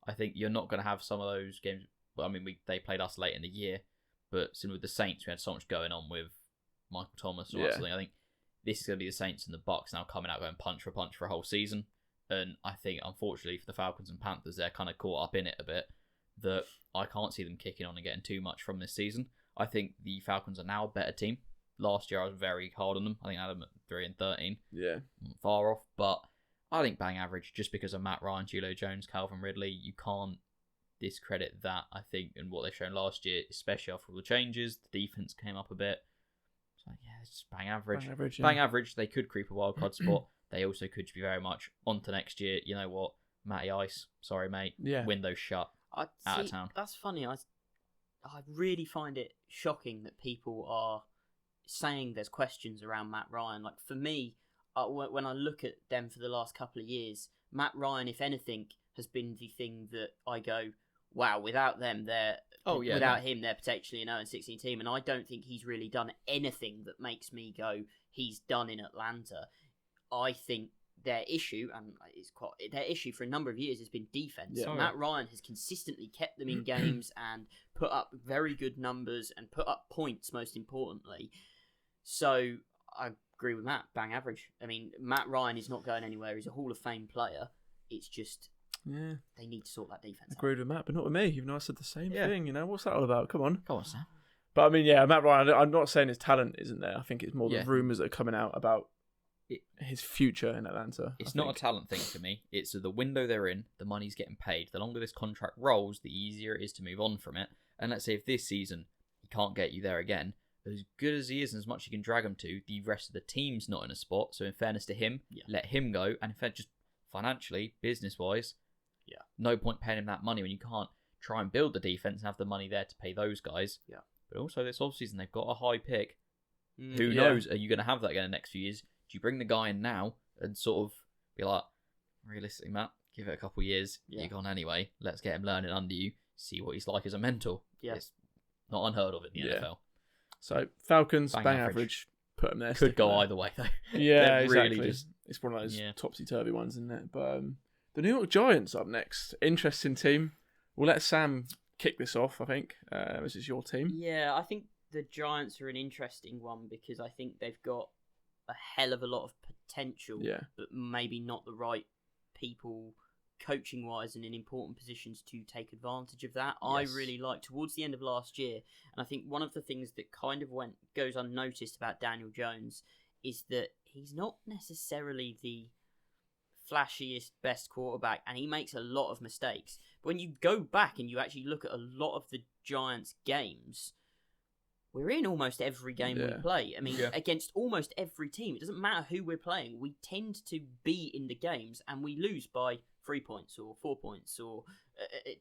I think you're not going to have some of those games. Well, I mean, they played us late in the year, but similar with the Saints, we had so much going on with Michael Thomas or something. I think this is going to be the Saints and the Bucs now coming out going punch for a whole season. And I think, unfortunately, for the Falcons and Panthers, they're kind of caught up in it a bit, that I can't see them kicking on and getting too much from this season. I think the Falcons are now a better team. Last year, I was very hard on them. I think I had them at 3-13. Yeah. Far off. But I think bang average, just because of Matt Ryan, Julio Jones, Calvin Ridley, you can't discredit that, I think, and what they've shown last year, especially after all the changes. The defense came up a bit. So, it's just bang average. Bang average, they could creep a wild card spot. They also could be very much on to next year. You know what? Matty Ice, sorry, mate. Window shut. Out of town. That's funny. I really find it shocking that people are saying there's questions around Matt Ryan. Like, for me, when I look at them for the last couple of years, Matt Ryan, if anything, has been the thing that I go, wow, without them, without him, they're potentially an 0-16 team. And I don't think he's really done anything that makes me go, he's done in Atlanta. I think their issue, and their issue for a number of years has been defense. Yeah. Matt Ryan has consistently kept them in games and put up very good numbers and put up points, most importantly. So I agree with Matt, bang average. I mean, Matt Ryan is not going anywhere. He's a Hall of Fame player. It's just they need to sort that defense out. Agreed with Matt, but not with me, even though I said the same thing. What's that all about? Come on, Sam. But I mean, Matt Ryan, I'm not saying his talent isn't there. I think it's more the rumours that are coming out about his future in Atlanta. It's not a talent thing for me. It's the window they're in, the money's getting paid. The longer this contract rolls, the easier it is to move on from it. And let's say if this season he can't get you there again, as good as he is and as much you can drag him to, the rest of the team's not in a spot. So in fairness to him, let him go. And in fact, just financially, business-wise, no point paying him that money when you can't try and build the defense and have the money there to pay those guys. Yeah. But also this offseason, they've got a high pick. Who knows? Are you going to have that again in the next few years? Do you bring the guy in now and sort of be like, realistically, Matt, give it a couple of years. You're gone anyway. Let's get him learning under you. See what he's like as a mentor. Yeah. It's not unheard of in the NFL. So Falcons, bang average. put them there. Could go there. either way though. Yeah, really exactly. It's one of those topsy-turvy ones, isn't it? But the New York Giants up next. Interesting team. We'll let Sam kick this off, I think. This is your team. Yeah, I think the Giants are an interesting one because I think they've got a hell of a lot of potential, but maybe not the right people coaching-wise and in important positions to take advantage of that. Yes. I really liked towards the end of last year, and I think one of the things that kind of goes unnoticed about Daniel Jones is that he's not necessarily the flashiest, best quarterback, and he makes a lot of mistakes. But when you go back and you actually look at a lot of the Giants' games, we're in almost every game we play. I mean, against almost every team. It doesn't matter who we're playing. We tend to be in the games, and we lose by 3 points or 4 points, or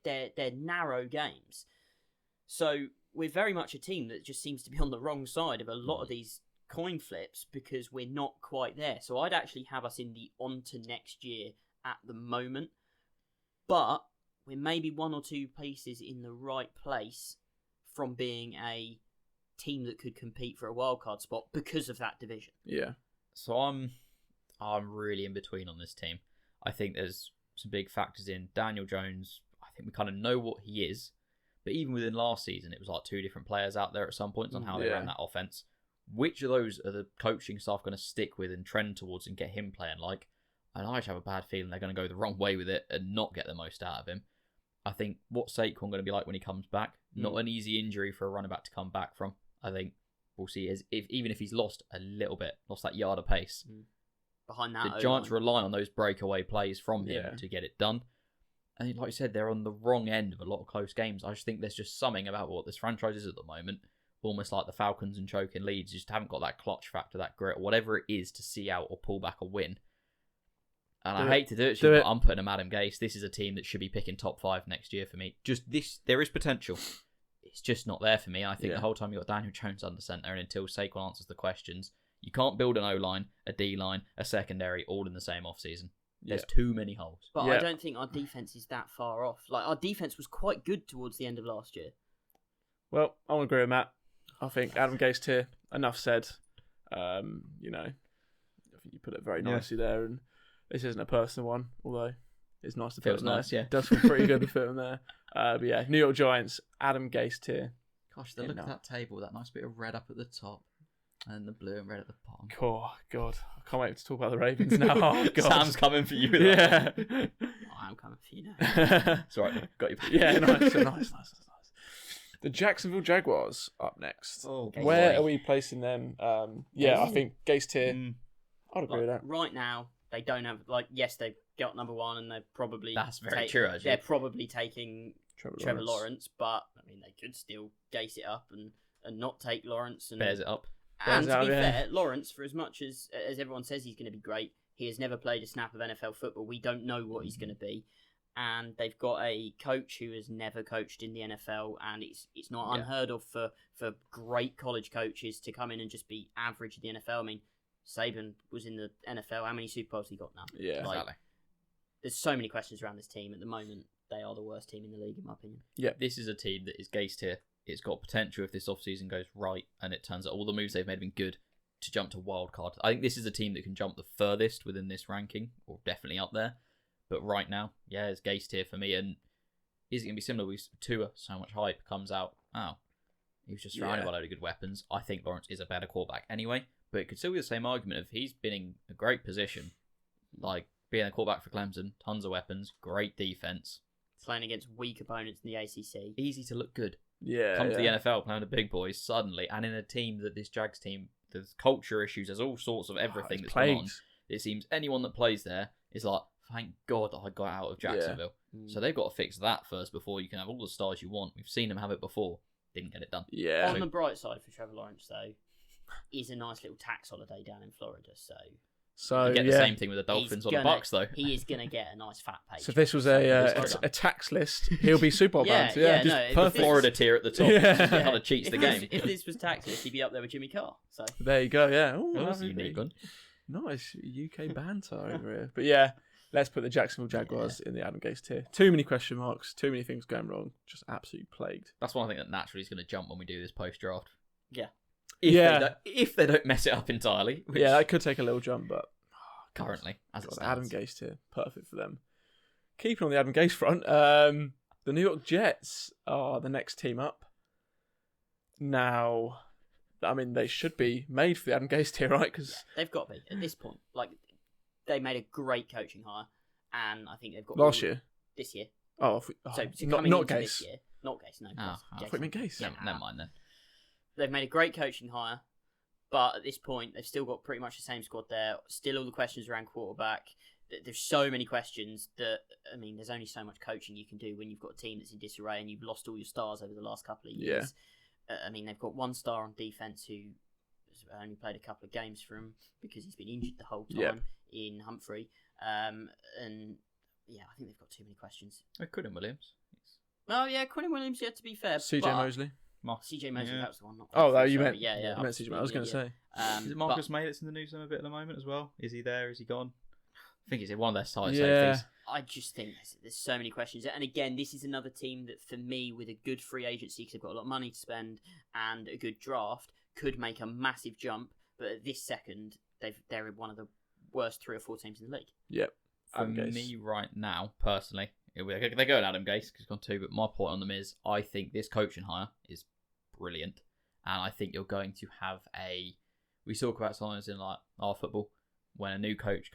they're narrow games. So we're very much a team that just seems to be on the wrong side of a lot of these coin flips because we're not quite there. So I'd actually have us in the on to next year at the moment, but we're maybe 1 or 2 pieces in the right place from being a team that could compete for a wildcard spot because of that division. Yeah. So I'm really in between on this team. I think there's some big factors in Daniel Jones. I think we kind of know what he is, but even within last season, it was like 2 different players out there at some points on how they ran that offense. Which of those are the coaching staff going to stick with and trend towards and get him playing like? And I just have a bad feeling they're going to go the wrong way with it and not get the most out of him. I think what's Saquon going to be like when he comes back? Not an easy injury for a running back to come back from. I think we'll see even if he's lost a little bit, lost that yard of pace. Behind that, the Giants rely on those breakaway plays from him to get it done. And like you said, they're on the wrong end of a lot of close games. I just think there's just something about what this franchise is at the moment, almost like the Falcons and choking leads, just haven't got that clutch factor, that grit, whatever it is to see out or pull back a win. And I hate to do it, but I'm putting a Adam Gase. This is a team that should be picking top 5 next year for me. Just this, there is potential. It's just not there for me. I think the whole time you've got Daniel Jones under centre, and until Saquon answers the questions, you can't build an O-line, a D-line, a secondary all in the same off-season. There's too many holes. But I don't think our defence is that far off. Like, our defence was quite good towards the end of last year. Well, I want to agree with Matt. I think Adam Gase tier, enough said. I think you put it very nicely there, and this isn't a personal one, although it's nice to feel nice, yeah. It does feel pretty good to fit him there. But yeah, New York Giants, Adam Gase tier. Gosh, look at that table, that nice bit of red up at the top, and the blue and red at the bottom. Oh, God. I can't wait to talk about the Ravens now. Oh, God. Sam's coming for you. I'm coming for you now. It's all right, got you. Yeah, nice. The Jacksonville Jaguars up next. Where are we placing them? I think Gase tier. I'd agree with that. Right now, they don't have, yes, they've got number 1, and they're probably... That's very true, actually. They're probably taking Trevor Lawrence, but, I mean, they could still Gase it up and not take Lawrence. And bears it up. And to be fair, Lawrence, for as much as everyone says he's going to be great, he has never played a snap of NFL football. We don't know what he's going to be. And they've got a coach who has never coached in the NFL, and it's not unheard of for great college coaches to come in and just be average in the NFL. I mean, Saban was in the NFL. How many Super Bowls he got now? Yeah, exactly. There's so many questions around this team. At the moment, they are the worst team in the league, in my opinion. Yeah, this is a team that is Gase tier. It's got potential if this offseason goes right, and it turns out all the moves they've made have been good to jump to wild card. I think this is a team that can jump the furthest within this ranking, or definitely up there. But right now, it's Gase tier for me. And is it going to be similar with Tua? So much hype comes out. Oh, he was just surrounded by a load of good weapons. I think Lawrence is a better quarterback anyway. But it could still be the same argument of he's been in a great position, like being a quarterback for Clemson, tons of weapons, great defense. Playing against weak opponents in the ACC. Easy to look good. Yeah. Come to the NFL, playing the big boys suddenly, and in a team that this Jags team, there's culture issues, there's all sorts of everything that's going on. It seems anyone that plays there is like, thank God that I got out of Jacksonville. So they've got to fix that first before you can have all the stars you want. We've seen them have it before. Didn't get it done. Yeah. On the bright side for Trevor Lawrence, though, is a nice little tax holiday down in Florida. So you get the same thing with the Dolphins or the Bucks, though. He is going to get a nice fat pay. So if this was a tax list, he'll be Super Bowl bound. Perfect. Florida tier at the top. Just kind of cheats the game. If this was tax list, he'd be up there with Jimmy Carr. So there you go. Yeah. That's a unique one. Nice UK banter over here. But yeah, let's put the Jacksonville Jaguars in the Adam Gase tier. Too many question marks. Too many things going wrong. Just absolutely plagued. That's one thing that naturally is going to jump when we do this post draft. Yeah. if they don't mess it up entirely. Which that could take a little jump, but currently, as it God, stands. Adam Gase here, perfect for them. Keeping on the Adam Gase front, the New York Jets are the next team up. Now, I mean, they should be made for the Adam Gase tier, right? Because they've got to be at this point. Like, they made a great coaching hire, and I think they've got this year. Oh, So not into Gase. this year, not Gase. No, I thought you meant Gase. Yeah, never mind then. They've made a great coaching hire, but at this point, they've still got pretty much the same squad there. Still all the questions around quarterback. There's so many questions that, I mean, there's only so much coaching you can do when you've got a team that's in disarray and you've lost all your stars over the last couple of years. I mean, they've got one star on defence who only played a couple of games for him because he's been injured the whole time in Humphrey. And, yeah, I think they've got too many questions. Quinn Williams. Oh, yeah, Quinn Williams, to be fair. CJ Mosley. CJ Mosley, that was the one. You meant Yeah. You meant CJ Mosley. I was going to say. Is it Marcus May that's in the news a bit at the moment as well? Is he there? Is he gone? I think he's in one of their side safeties. I just think there's so many questions. And again, this is another team that, for me, with a good free agency, because they've got a lot of money to spend, and a good draft, could make a massive jump. But at this second, they're one of the worst 3 or 4 teams in the league. Yep. For me right now, personally, they're going Adam Gase because he's gone 2. But my point on them is, I think this coaching hire is brilliant, and I think you're going to have we talk about sometimes in like our football when a new coach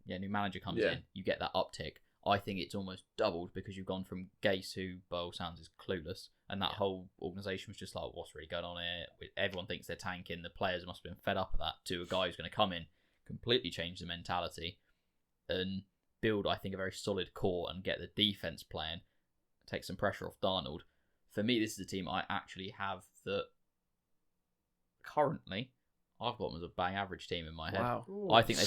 new manager comes in, you get that uptick. I think it's almost doubled because you've gone from Gase, who by all sounds is clueless, and that whole organisation was just like, what's really going on here? Everyone thinks they're tanking, the players must have been fed up of that, to a guy who's going to come in, completely change the mentality and build, I think, a very solid core and get the defence playing, take some pressure off Darnold. For me, this is a team I actually have that currently I've got them as a bang average team in my head. Wow. Ooh, I think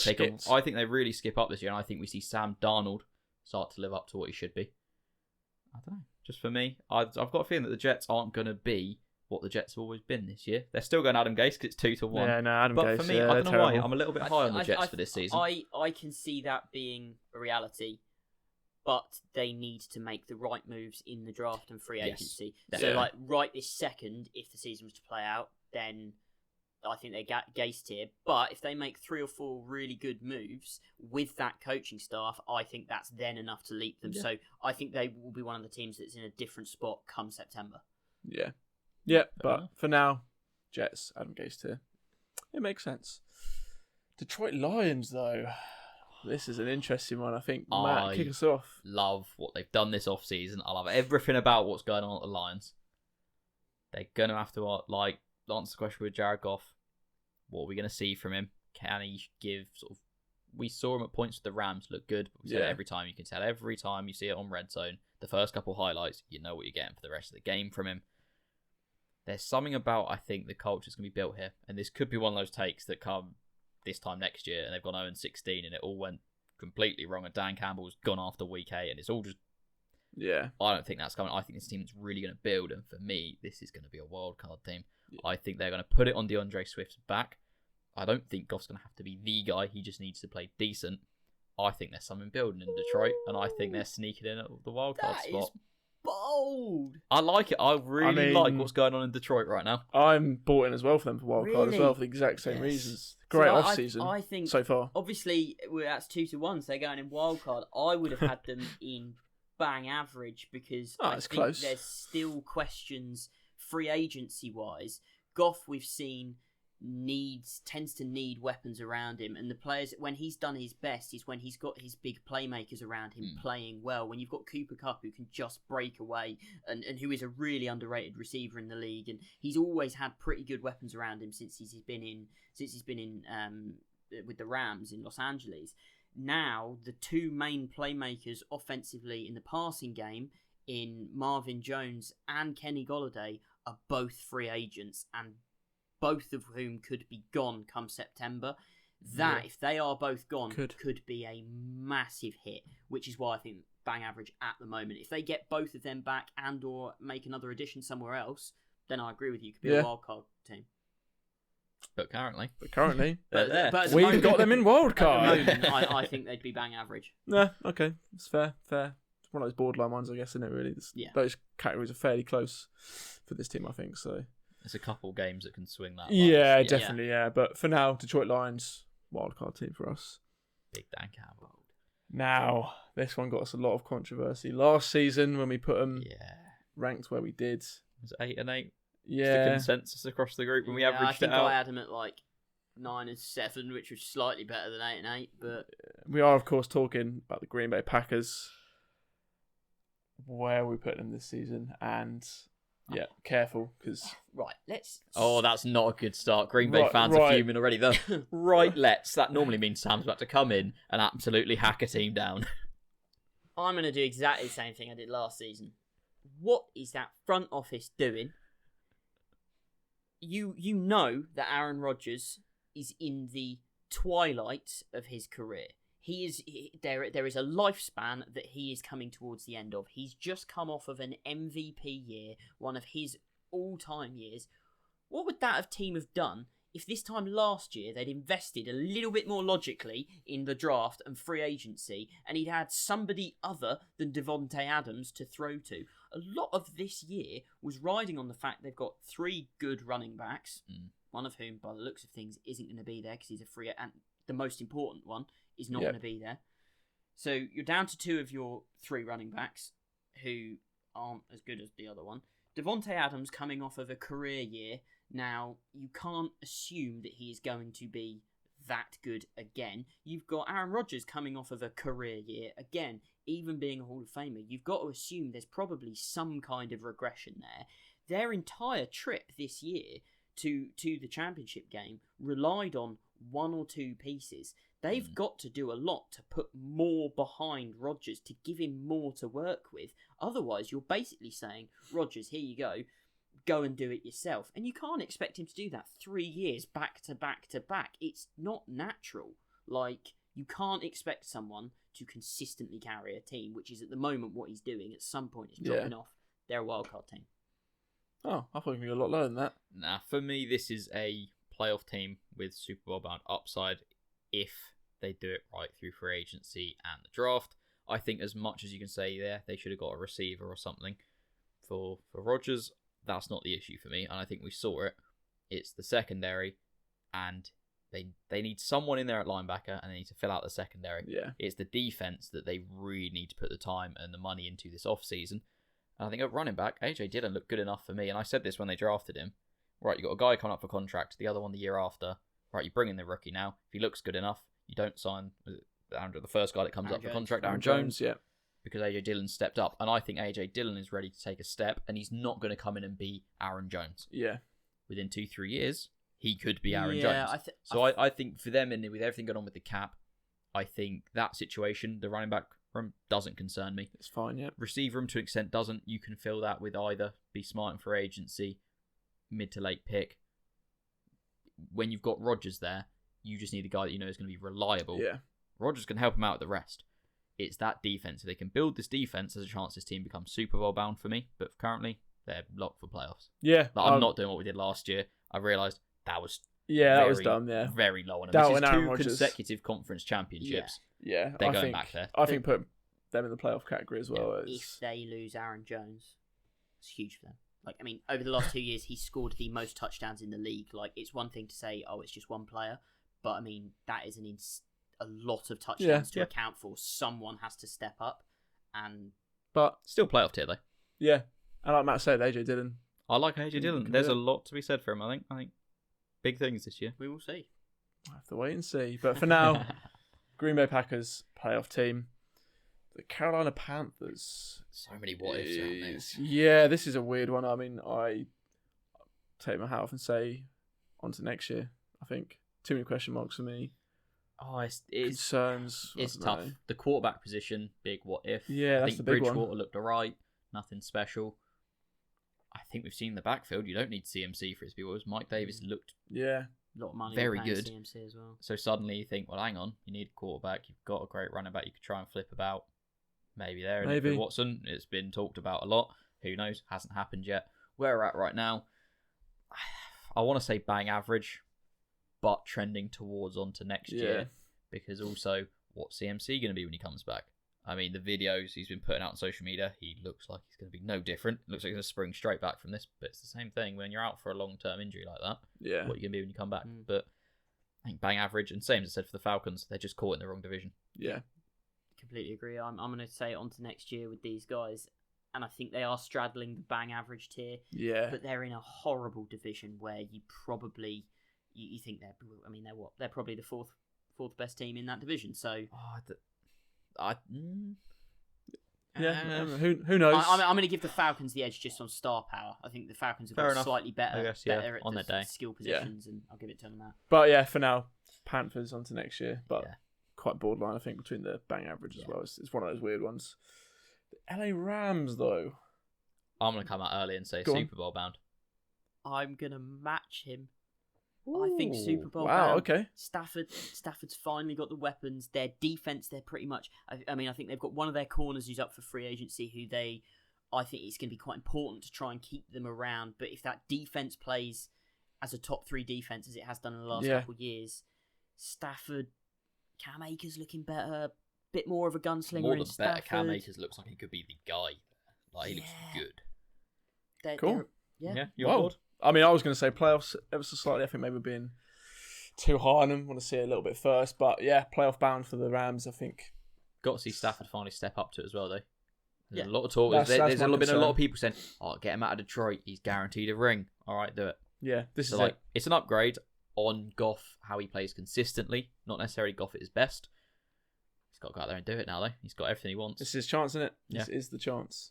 I think they really skip up this year, and I think we see Sam Darnold start to live up to what he should be. I don't know. Just for me, I've got a feeling that the Jets aren't going to be what the Jets have always been this year. They're still going Adam Gase because it's 2-1. Yeah, no, Adam Gase. But for me, I don't know why. I'm a little bit high on the Jets for this season. I can see that being a reality, but they need to make the right moves in the draft and free agency. Yes, so, like, right this second, if the season was to play out, then I think they're Gase tier. But if they make 3 or 4 really good moves with that coaching staff, I think that's then enough to leap them. Yeah. So I think they will be one of the teams that's in a different spot come September. Yeah. Yeah, but for now, Jets, Adam Gase tier. It makes sense. Detroit Lions, though. This is an interesting one, I think. Matt, kick us off. Love what they've done this off-season. I love everything about what's going on at the Lions. They're going to have to, answer the question with Jared Goff. What are we going to see from him? Can he give we saw him at points with the Rams look good, but we said it every time. You can tell every time you see it on Red Zone, the first couple highlights, you know what you're getting for the rest of the game from him. There's something about, I think, the culture's going to be built here, and this could be one of those takes that come this time next year, and they've gone 0-16, and it all went completely wrong, and Dan Campbell's gone after week 8, and it's all just... Yeah. I don't think that's coming. I think this team is really going to build, and for me, this is going to be a wild card team. Yeah. I think they're going to put it on DeAndre Swift's back. I don't think Goff's going to have to be the guy. He just needs to play decent. I think there's something building in Detroit, and I think they're sneaking in at the wild card spot. Is bold. I like it. I really like what's going on in Detroit right now. I'm bought in as well for them for wild card as well for the exact same reasons. Great off season. I think so far. Obviously, that's 2-1, so they're going in wild card. I would have had them in bang average because I think close. There's still questions free agency wise. Goff, we've seen, tends to need weapons around him, and the players, when he's done his best, is when he's got his big playmakers around him playing well. When you've got Cooper Kupp, who can just break away, and who is a really underrated receiver in the league, and he's always had pretty good weapons around him since he's been in with the Rams in Los Angeles. Now the 2 main playmakers offensively in the passing game, in Marvin Jones and Kenny Golladay, are both free agents, and both of whom could be gone come September. If they are both gone, could be a massive hit, which is why I think bang average at the moment. If they get both of them back and or make another addition somewhere else, then I agree with you. Could be a wild card team. But currently, but we've got them in wild card. At the moment, I think they'd be bang average. Yeah, okay, it's fair. It's one of those borderline ones, I guess, isn't it? Really, those categories are fairly close for this team, I think. So There's a couple games that can swing that. Yeah, definitely, yeah. But for now, Detroit Lions, wildcard team for us. Big Dan Campbell. Now, this one got us a lot of controversy. Last season, when we put them ranked where we did. Was it 8 and 8? Yeah. The consensus across the group when we averaged it out. I think I had them at like 9 and 7, which was slightly better than 8 and 8. But we are, of course, talking about the Green Bay Packers. Where we put them this season, and careful because let's. Oh, that's not a good start. Green Bay fans are fuming already. Though, let's. That normally means Sam's about to come in and absolutely hack a team down. I'm going to do exactly the same thing I did last season. What is that front office doing? You know that Aaron Rodgers is in the twilight of his career. There is a lifespan that he is coming towards the end of. He's just come off of an MVP year, one of his all-time years. What would that team have done if this time last year they'd invested a little bit more logically in the draft and free agency, and he'd had somebody other than Devontae Adams to throw to? A lot of this year was riding on the fact they've got 3 good running backs, one of whom, by the looks of things, isn't going to be there because he's a free, and the most important one is not going to be there. So you're down to 2 of your 3 running backs who aren't as good as the other one. Devontae Adams coming off of a career year. Now, you can't assume that he is going to be that good again. You've got Aaron Rodgers coming off of a career year. Again, even being a Hall of Famer, you've got to assume there's probably some kind of regression there. Their entire trip this year to the championship game relied on 1 or 2 pieces. They've got to do a lot to put more behind Rodgers, to give him more to work with. Otherwise, you're basically saying, Rodgers, here you go and do it yourself. And you can't expect him to do that 3 years back to back to back. It's not natural. Like, you can't expect someone to consistently carry a team, which is at the moment what he's doing. At some point, it's dropping off. They're a wildcard team. Oh, I thought it would be a lot lower than that. Nah, for me, this is a playoff team with Super Bowl bound upside if they do it right through free agency and the draft. I think as much as you can say they should have got a receiver or something for Rodgers, that's not the issue for me, and I think we saw it. It's the secondary, and they need someone in there at linebacker, and they need to fill out the secondary. Yeah. It's the defense that they really need to put the time and the money into this offseason. And I think at running back, AJ Dillon looked good enough for me, and I said this when they drafted him. Right, you got a guy coming up for contract, the other one the year after. Right, you bring in the rookie now. If he looks good enough, you don't sign the first guy that comes up for contract, Aaron Jones. Yeah. Because AJ Dillon stepped up, and I think AJ Dillon is ready to take a step, and he's not going to come in and be Aaron Jones. Yeah. Within 2-3 years, he could be Aaron Jones. I think for them, and with everything going on with the cap, I think that situation, the running back room, doesn't concern me. It's fine, yeah. Receiver room to an extent doesn't. You can fill that with either be smart and for agency, mid to late pick. When you've got Rodgers there, you just need a guy that you know is going to be reliable. Yeah. Rodgers can help him out with the rest. It's that defense. If they can build this defense, there's a chance this team becomes Super Bowl bound for me. But currently, they're locked for playoffs. Yeah. I'm not doing what we did last year. I realised that was that was dumb. Yeah. Very low on them. This is 2 consecutive conference championships. Yeah. They're going back there. I think put them in the playoff category as well. If they lose Aaron Jones, it's huge for them. Like, I mean, over the last 2 years, he's scored the most touchdowns in the league. Like, it's one thing to say, oh, it's just one player. But, I mean, that is a lot of touchdowns to account for. Someone has to step up. But still playoff tier, though. Yeah. And like Matt said, AJ Dillon. I like AJ Dillon. There's a lot to be said for him, I think big things this year. We will see. I have to wait and see. But for now, Green Bay Packers, playoff team. The Carolina Panthers. So many what ifs around this. Yeah, this is a weird one. I mean, I take my hat off and say on to next year, I think. Too many question marks for me. Oh, it's concerns. It's tough. Know. The quarterback position, big what if. Yeah, that's the big one. Bridgewater looked alright. Nothing special. I think we've seen the backfield. You don't need CMC for his viewers. Mike Davis looked a lot of money. Very good. CMC as well. So suddenly you think, well, hang on, you need a quarterback. You've got a great running back. You could try and flip about. Maybe there. Maybe Watson. It's been talked about a lot. Who knows? Hasn't happened yet. Where we're at right now, I want to say bang average, but trending towards onto next year. Because also, what's CMC going to be when he comes back? I mean, the videos he's been putting out on social media, he looks like he's going to be no different. Looks like he's going to spring straight back from this. But it's the same thing when you're out for a long-term injury like that. Yeah. What are you going to be when you come back? But I think bang average, and same as I said for the Falcons, they're just caught in the wrong division. Yeah. Completely agree. I'm going to say on to next year with these guys. And I think they are straddling the bang average tier. Yeah. But they're in a horrible division where you probably... You think they're... I mean, they're what? They're probably the fourth best team in that division. So... Who knows? I'm going to give the Falcons the edge just on star power. I think the Falcons have got slightly better, better on at their day. skill positions, and I'll give it to them now. But yeah, for now, Panthers on to next year. But quite borderline, I think, between the bang average as well. It's one of those weird ones. The LA Rams, though. I'm going to come out early and say Go on. Super Bowl bound. I'm going to match him. I think Super Bowl Wow, bound. okay. Stafford's finally got the weapons. Their defense, they're pretty much... I mean, I think they've got one of their corners who's up for free agency who I think it's going to be quite important to try and keep them around. But if that defense plays as a top 3 defense as it has done in the last couple of years, Stafford, Cam Akers looking better, bit more of a gunslinger More in than Stafford. better, Cam Akers looks like he could be the guy. Like, he looks good. Cool. You're bored? I mean, I was going to say playoffs ever so slightly. I think maybe being too high on them. Want to see it a little bit first. But yeah, playoff bound for the Rams, I think. Got to see Stafford finally step up to it as well, though. There's Yeah. a lot of talk. That's There's my been a lot concern. of people saying, get him out of Detroit. He's guaranteed a ring. All right, do it. Yeah, this So, is like, it. it's an upgrade on Goff, how he plays consistently. Not necessarily Goff at his best. He's got to go out there and do it now, though. He's got everything he wants. This is his chance, isn't it? Yeah. This is the chance.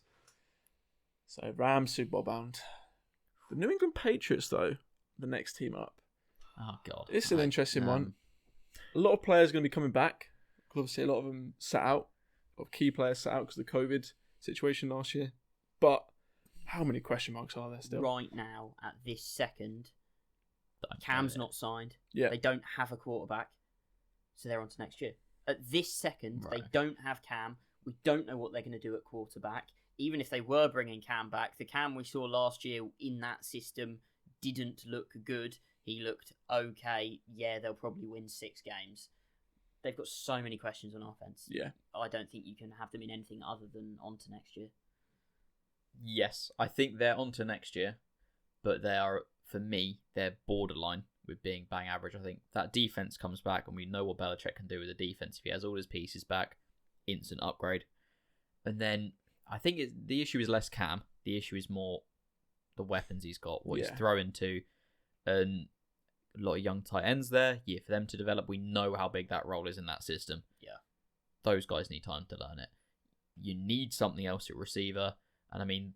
So, Rams Super Bowl bound. The New England Patriots, though, the next team up. Oh, God. It's an interesting one. A lot of players are going to be coming back. Obviously, a lot of them sat out. A lot of key players sat out because of the COVID situation last year. But how many question marks are there still? Right now, at this second, Cam's not signed. Yeah. They don't have a quarterback, so they're on to next year. At this second, they don't have Cam. We don't know what they're going to do at quarterback. Even if they were bringing Cam back, the Cam we saw last year in that system didn't look good. He looked okay. Yeah, they'll probably win 6 games. They've got so many questions on offense. Yeah. I don't think you can have them in anything other than on to next year. Yes, I think they're on to next year, but they are, for me, they're borderline with being bang average. I think that defense comes back, and we know what Belichick can do with the defense. If he has all his pieces back, instant upgrade. And then I think the issue is less Cam. The issue is more the weapons he's got, what he's throwing to, and a lot of young tight ends there. Yeah, for them to develop, we know how big that role is in that system. Yeah, those guys need time to learn it. You need something else at receiver, and I mean,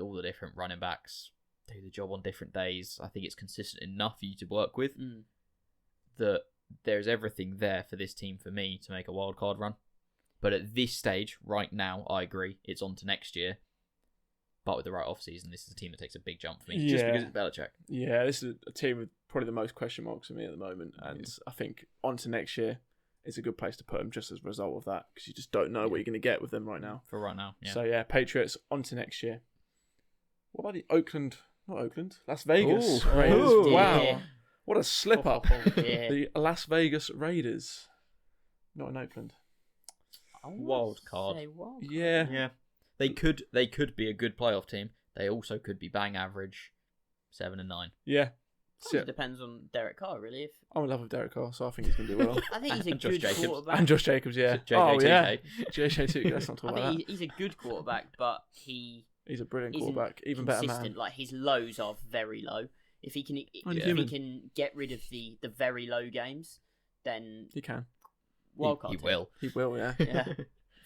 all the different running backs do the job on different days. I think it's consistent enough for you to work with that there's everything there for this team for me to make a wild card run. But at this stage, right now, I agree, it's on to next year. But with the right off-season, this is a team that takes a big jump for me, just because it's Belichick. Yeah, this is a team with probably the most question marks for me at the moment. And I think on to next year is a good place to put them just as a result of that, because you just don't know what you're going to get with them right now. For right now, yeah. So yeah, Patriots on to next year. What about the Las Vegas Raiders. Ooh. Wow. Yeah. What a slip up. Yeah. The Las Vegas Raiders. Not in Oakland. Wild card. Yeah. Yeah. They could be a good playoff team. They also could be bang average 7 and 9. Yeah. It depends on Derek Carr, really. I'm in love with Derek Carr, so I think he's going to do well. I think he's a And Josh good Jacobs. quarterback. And Josh Jacobs, yeah. JJ2K. yeah. JJ2K, let's not talk I about think that. he's a good quarterback, but he's He's a brilliant quarterback. Even better man. Like, his lows are very low. If he can, get rid of the very low games, then He can. wildcard. He will. He will, yeah. Yeah,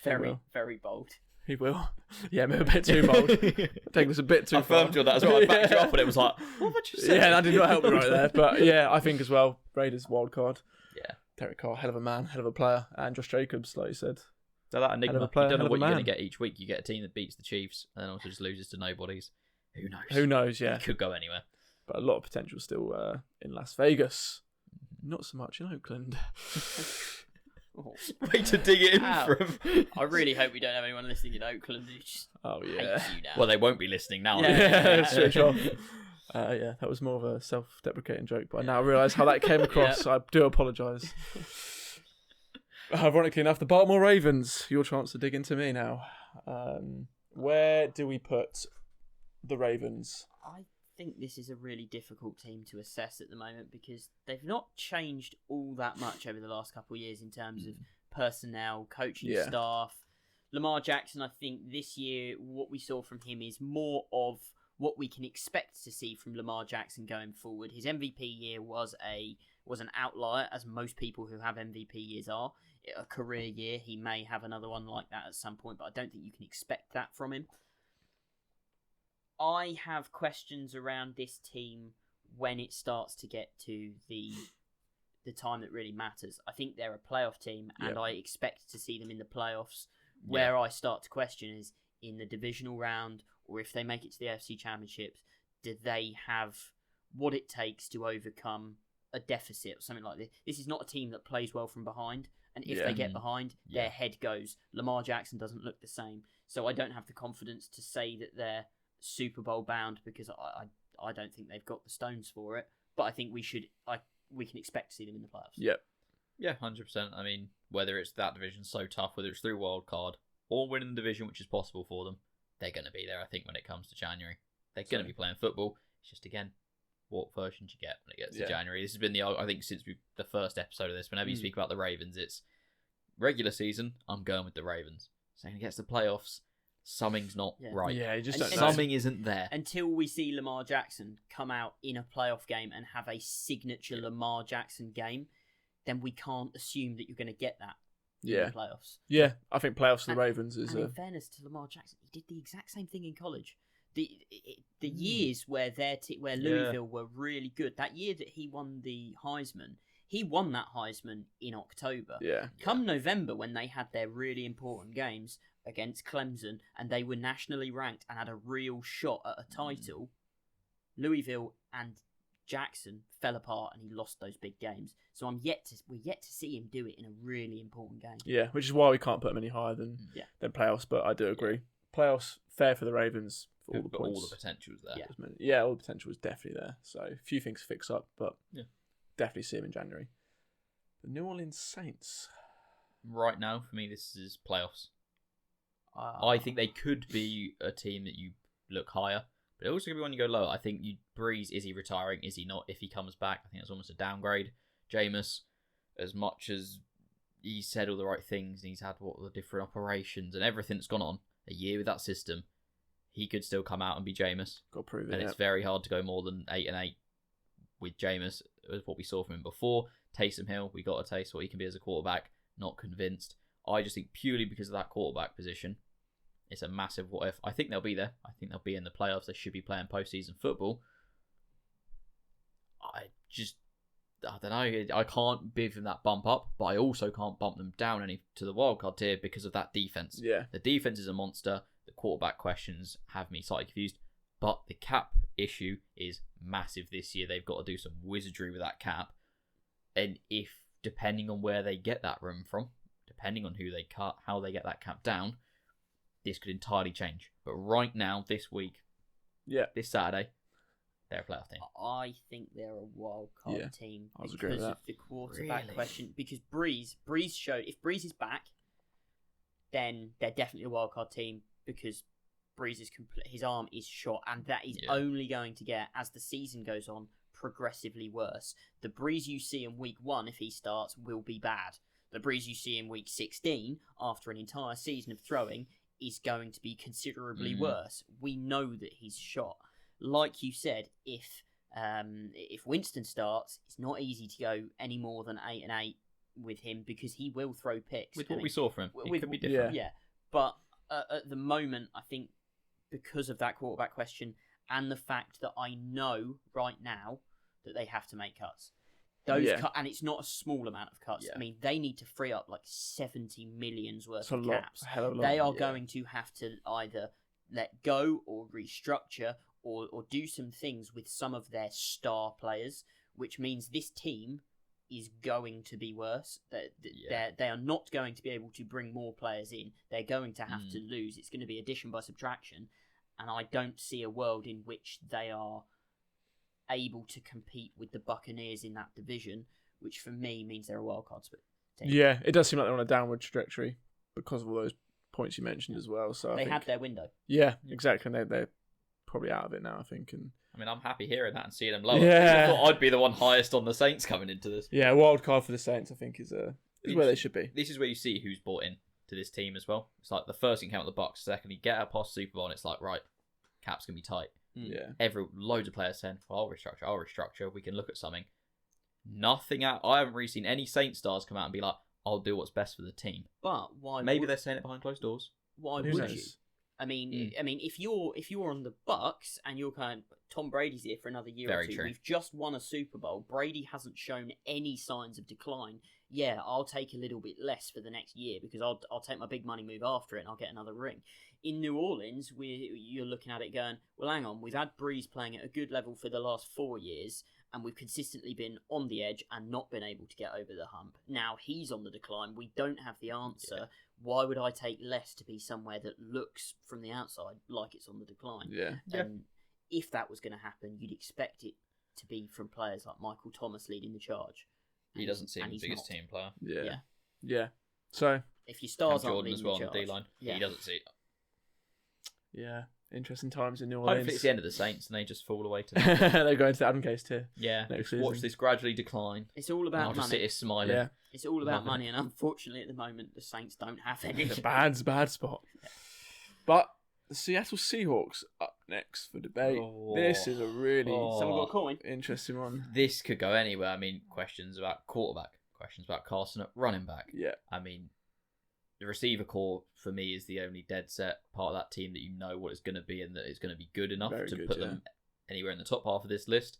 very will. very bold. He will. Yeah, maybe a bit too bold. Taking us a bit too I far. affirmed you on that as well. I backed you up and it was like, what have I just said? Yeah, that did not help me right there. But yeah, I think as well, Raiders wild card. Yeah. Derek Carr, hell of a man, hell of a player. And Josh Jacobs, like you said. So that enigma, Hell of a player, you don't know hell of what a you're going man. to get each week. You get a team that beats the Chiefs and then also just loses to nobodies. Who knows? Who knows, yeah. It could go anywhere. But a lot of potential still in Las Vegas. Not so much in Oakland. Way to dig it in Ow. from. I really hope we don't have anyone listening in Oakland who just Oh, yeah. hates you now. Well, they won't be listening now. Yeah, switch off. Yeah, that was more of a self-deprecating joke, but I now realise how that came across, so I do apologise. Ironically enough, the Baltimore Ravens. Your chance to dig into me now. Where do we put the Ravens? I think this is a really difficult team to assess at the moment because they've not changed all that much over the last couple of years in terms of personnel, coaching staff. Lamar Jackson, I think this year what we saw from him is more of what we can expect to see from Lamar Jackson going forward. His MVP year was an outlier, as most people who have MVP years are. A career year, he may have another one like that at some point, but I don't think you can expect that from him. I have questions around this team when it starts to get to the time that really matters. I think they're a playoff team, and I expect to see them in the playoffs. Where I start to question is in the divisional round, or if they make it to the AFC Championships, do they have what it takes to overcome a deficit or something like this? This is not a team that plays well from behind, and if they get behind, their head goes. Lamar Jackson doesn't look the same, so I don't have the confidence to say that they're Super Bowl bound because I don't think they've got the stones for it. But I think we can expect to see them in the playoffs. Yep. Yeah, 100%. I mean, whether it's that division so tough, whether it's through wild card or winning the division, which is possible for them, they're going to be there. I think when it comes to January, they're going to be playing football. It's just again, what version do you get when it gets to January? This has been I think since the first episode of this. Whenever you speak about the Ravens, it's regular season. I'm going with the Ravens. Saying against the playoffs, something's not right. Yeah, you just don't know. Something isn't there until we see Lamar Jackson come out in a playoff game and have a signature Lamar Jackson game. Then we can't assume that you're going to get that in the playoffs. Yeah, I think playoffs for the Ravens is... in fairness to Lamar Jackson, he did the exact same thing in college. The years where where Louisville were really good, that year that he won the Heisman, he won that Heisman in October. Yeah. Come November, when they had their really important games against Clemson, and they were nationally ranked and had a real shot at a title, Louisville and Jackson fell apart and he lost those big games. So we're yet to see him do it in a really important game. Yeah, which is why we can't put him any higher than playoffs, but I do agree. Playoffs, fair for the Ravens for all the points. All the potential's there. Yeah, all the potential is definitely there. So a few things to fix up, but definitely see him in January. The New Orleans Saints. Right now, for me, this is playoffs. I think they could be a team that you look higher. But it also could be when you go lower. I think Breeze, is he retiring? Is he not? If he comes back, I think that's almost a downgrade. Jameis, as much as he said all the right things and he's had the different operations and everything that's gone on, a year with that system, he could still come out and be Jameis. Got to prove it. And it's very hard to go more than 8-8 with Jameis. It was what we saw from him before. Taysom Hill, we got a taste what he can be as a quarterback. Not convinced. I just think purely because of that quarterback position, it's a massive what if. I think they'll be there. I think they'll be in the playoffs. They should be playing postseason football. I don't know. I can't give them that bump up, but I also can't bump them down any to the wildcard tier because of that defense. Yeah. The defense is a monster. The quarterback questions have me slightly confused, but the cap issue is massive this year. They've got to do some wizardry with that cap. And if, depending on where they get that room from, depending on who they cut, how they get that cap down, this could entirely change. But right now, this week, this Saturday, they're a playoff team. I think they're a wild card team because of the quarterback question. Because Breeze showed, if Breeze is back, then they're definitely a wild card team because Breeze is his arm is shot, and that is only going to get, as the season goes on, progressively worse. The Breeze you see in week 1, if he starts, will be bad. The Breeze you see in week 16, after an entire season of throwing, is going to be considerably worse. We know that he's shot. Like you said, if Winston starts, it's not easy to go any more than 8-8 with him because he will throw picks. With what we saw from him, it could be different. Yeah. But at the moment, I think because of that quarterback question and the fact that I know right now that they have to make cuts. Those and it's not a small amount of cuts. I mean, they need to free up like 70 millions worth of caps. They are going to have to either let go or restructure or do some things with some of their star players, which means this team is going to be worse. They are not going to be able to bring more players in. They're going to have to lose. It's going to be addition by subtraction. And I don't see a world in which they are able to compete with the Buccaneers in that division, which for me means they're a wild card split. team. Yeah, it does seem like they're on a downward trajectory because of all those points you mentioned as well. So They had their window. Yeah, exactly. And they're probably out of it now, I think. And I mean, I'm happy hearing that and seeing them lower. Yeah. I thought I'd be the one highest on the Saints coming into this. yeah, wild card for the Saints, I think, is where they should be. This is where you see who's bought in to this team as well. It's like the first thing count the Bucks. Secondly, get out past Super Bowl, and it's like, right, cap's gonna be tight. Yeah, Loads of players saying, well, I'll restructure. We can look at something. Nothing out. I haven't really seen any Saints stars come out and be like, I'll do what's best for the team. But why? Maybe they're saying it behind closed doors. Why Who would knows? you? I mean, if you're on the Bucks and you're kind of Tom Brady's here for another year Very or two, true. we've just won a Super Bowl. Brady hasn't shown any signs of decline. Yeah, I'll take a little bit less for the next year because I'll take my big money move after it and I'll get another ring. In New Orleans, you're looking at it going, well, hang on, we've had Breeze playing at a good level for the last 4 years, and we've consistently been on the edge and not been able to get over the hump. Now he's on the decline. We don't have the answer. Yeah. Why would I take less to be somewhere that looks from the outside like it's on the decline? yeah. And if that was going to happen, you'd expect it to be from players like Michael Thomas leading the charge. He doesn't seem And the he's biggest not. team player. Yeah. Yeah. Yeah. So, If your Cam stars aren't Jordan leading as well the on the charge, D-line. yeah. He doesn't see. yeah, interesting times in New Orleans. Hopefully it's the end of the Saints and they just fall away to They're going to the Adam Case tier. yeah. Next Just watch season. this gradually decline. It's all And I'll about just sit money. here smiling. Yeah. It's all about Loving money, and unfortunately, at the moment, the Saints don't have any. It's a bad spot. But the Seattle Seahawks up next for debate. Oh. This is a really Someone got a coin. interesting one. This could go anywhere. I mean, questions about quarterback, questions about Carson at running back. Yeah. I mean, the receiver core for me is the only dead set part of that team that you know what it's going to be and that it's going to be good enough Very to good, put yeah. them anywhere in the top half of this list.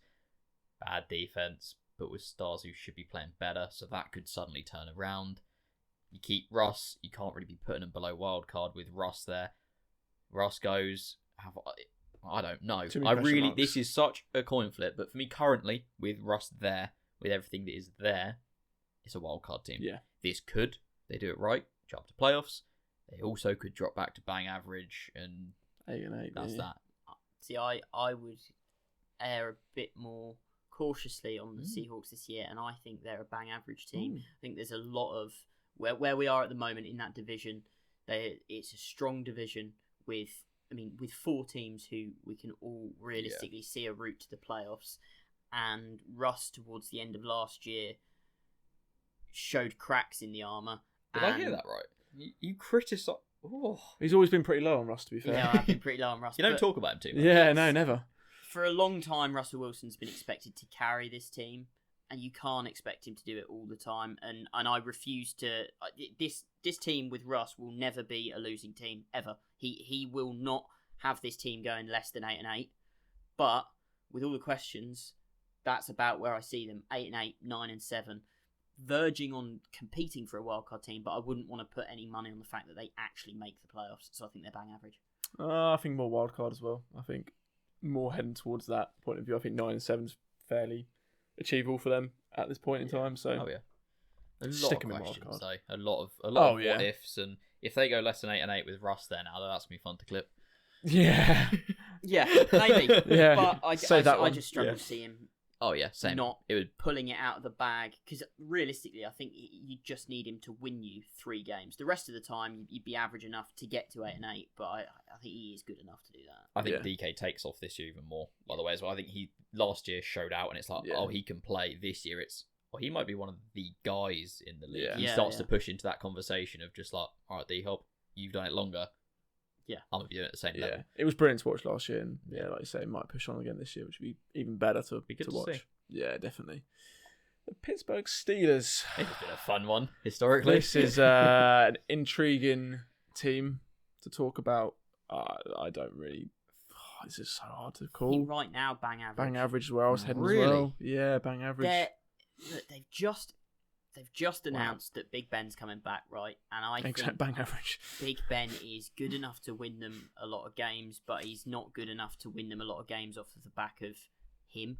Bad defense, but with stars who should be playing better, so that could suddenly turn around. You keep Russ, you can't really be putting him below wild card with Russ there. Russ goes, I don't know. Too many question marks. This is such a coin flip, but for me currently, with Russ there, with everything that is there, it's a wild card team. Yeah. This could, they do it right, jump to playoffs. They also could drop back to bang average, and 8 and 8. that's that. See, I would err a bit more cautiously on the Seahawks this year, and I think they're a bang average team. I think there's a lot of where we are at the moment in that division. It's a strong division with 4 teams who we can all realistically see a route to the playoffs. And Russ, towards the end of last year, showed cracks in the armour. Did I hear that right? You criticise. Oh. He's always been pretty low on Russ, to be fair. Yeah, I've been pretty low on Russ. You don't but talk about him too much. Yeah, no, never. For a long time, Russell Wilson's been expected to carry this team, and you can't expect him to do it all the time. And I refuse to. This team with Russ will never be a losing team ever. He will not have this team going less than 8 and 8. But with all the questions, that's about where I see them: 8 and 8, 9 and 7, verging on competing for a wildcard team. But I wouldn't want to put any money on the fact that they actually make the playoffs. So I think they're bang average. I think more wild card as well. I think more heading towards that point of view. I think 9 and 7's fairly achievable for them at this point in time. So Oh yeah. A lot Stick of 'em in questions wild though. A lot of Oh, what yeah. ifs, and if they go less than 8 and 8 with Russ there now, that's gonna be fun to clip. yeah, Yeah, maybe. Yeah. But I one. just struggle Yeah. to see him Oh yeah, same. not It would. pulling it out of the bag, because realistically I think you just need him to win you 3 games. The rest of the time you'd be average enough to get to 8 and 8, but I think he is good enough to do that. I think Yeah. DK takes off this year even more. By the way, as well. I think he last year showed out, and it's like, Yeah. oh, he can play. This year, it's he might be one of the guys in the league. Yeah. He Yeah, starts yeah. to push into that conversation of just like, all right, D-Hop, you've done it longer. Yeah. I'm gonna be doing it at the same yeah. level. It was brilliant to watch last year, and yeah, like you say, might push on again this year, which would be even better to Be good to watch. see. Yeah, definitely. The Pittsburgh Steelers. It's been a fun one historically. This is an intriguing team to talk about. I don't really. It's just so hard to I call. think right now bang average. Bang average is where I was heading Really? as well. Yeah, bang average. They've just announced that Big Ben's coming back, right? And I think Bang average. Big Ben is good enough to win them a lot of games, but he's not good enough to win them a lot of games off of the back of him.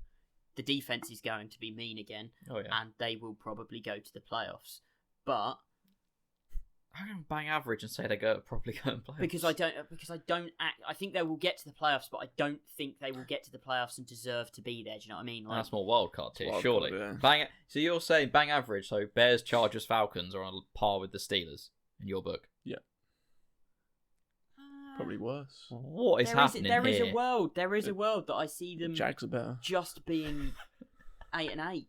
The defense is going to be mean again, Oh yeah. and they will probably go to the playoffs. But I'm going to bang average and say they probably go and play. Because I don't I think they will get to the playoffs, but I don't think they will get to the playoffs and deserve to be there. Do you know what I mean? That's more wildcard tier, surely. Yeah. So you're saying bang average, so Bears, Chargers, Falcons are on par with the Steelers in your book? Yeah. Probably worse. What is happening There is here? There is a world that I see them Jags are better. just being 8-8.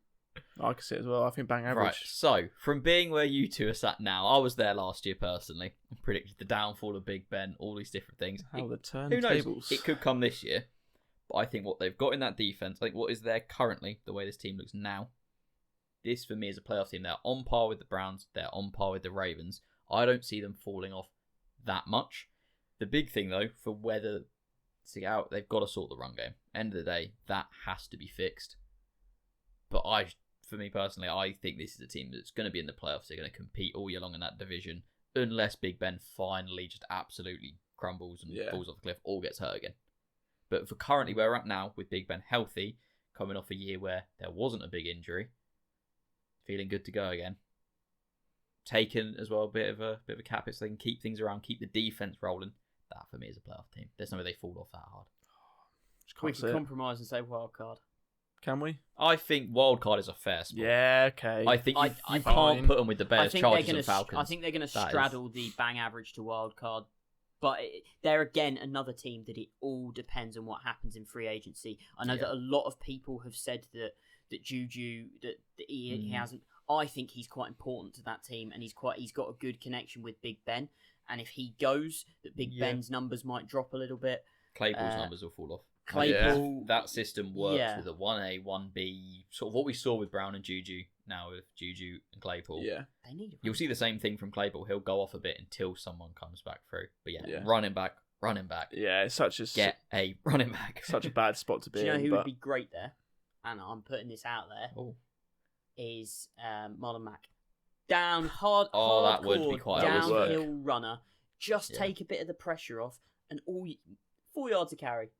I can see it as well. I think bang average. Right, so from being where you two are sat now, I was there last year personally and predicted the downfall of Big Ben, all these different things. How the Who knows? turntables. It could come this year, but I think what they've got in that defense, I think what is there currently, the way this team looks now, this for me is a playoff team. They're on par with the Browns. They're on par with the Ravens. I don't see them falling off that much. The big thing though, for whether to get out, they've got to sort the run game. End of the day, that has to be fixed. But for me personally, I think this is a team that's going to be in the playoffs. They're going to compete all year long in that division, unless Big Ben finally just absolutely crumbles and falls off the cliff or gets hurt again. But for currently where we're at now, with Big Ben healthy, coming off a year where there wasn't a big injury, feeling good to go again. Taken as well a bit of a cap hit so they can keep things around, keep the defense rolling. That for me is a playoff team. There's no way they fall off that hard. We can compromise and say wild card. Can we? I think wild card is a fair spot. Yeah, okay. I think you fine. can't put them with the Bears, Chargers, and Falcons. I think they're going to straddle the bang average to wild card. But they're, again, another team that it all depends on what happens in free agency. I know that a lot of people have said that Juju, that he hasn't. I think he's quite important to that team, and he's got a good connection with Big Ben. And if he goes, that Big Ben's numbers might drop a little bit. Claypool's numbers will fall off. Claypool, that system works with a 1A, 1B, sort of what we saw with Brown and Juju. Now with Juju and Claypool, they need. You'll see the same thing from Claypool. He'll go off a bit until someone comes back through. But running back. Yeah, it's such a get a running back. Such a bad spot to be in. Do you know who would be great there? And I'm putting this out there. Is Marlon Mack. Hardcore, that would be quite downhill runner. Just take a bit of the pressure off, and 4 yards of carry.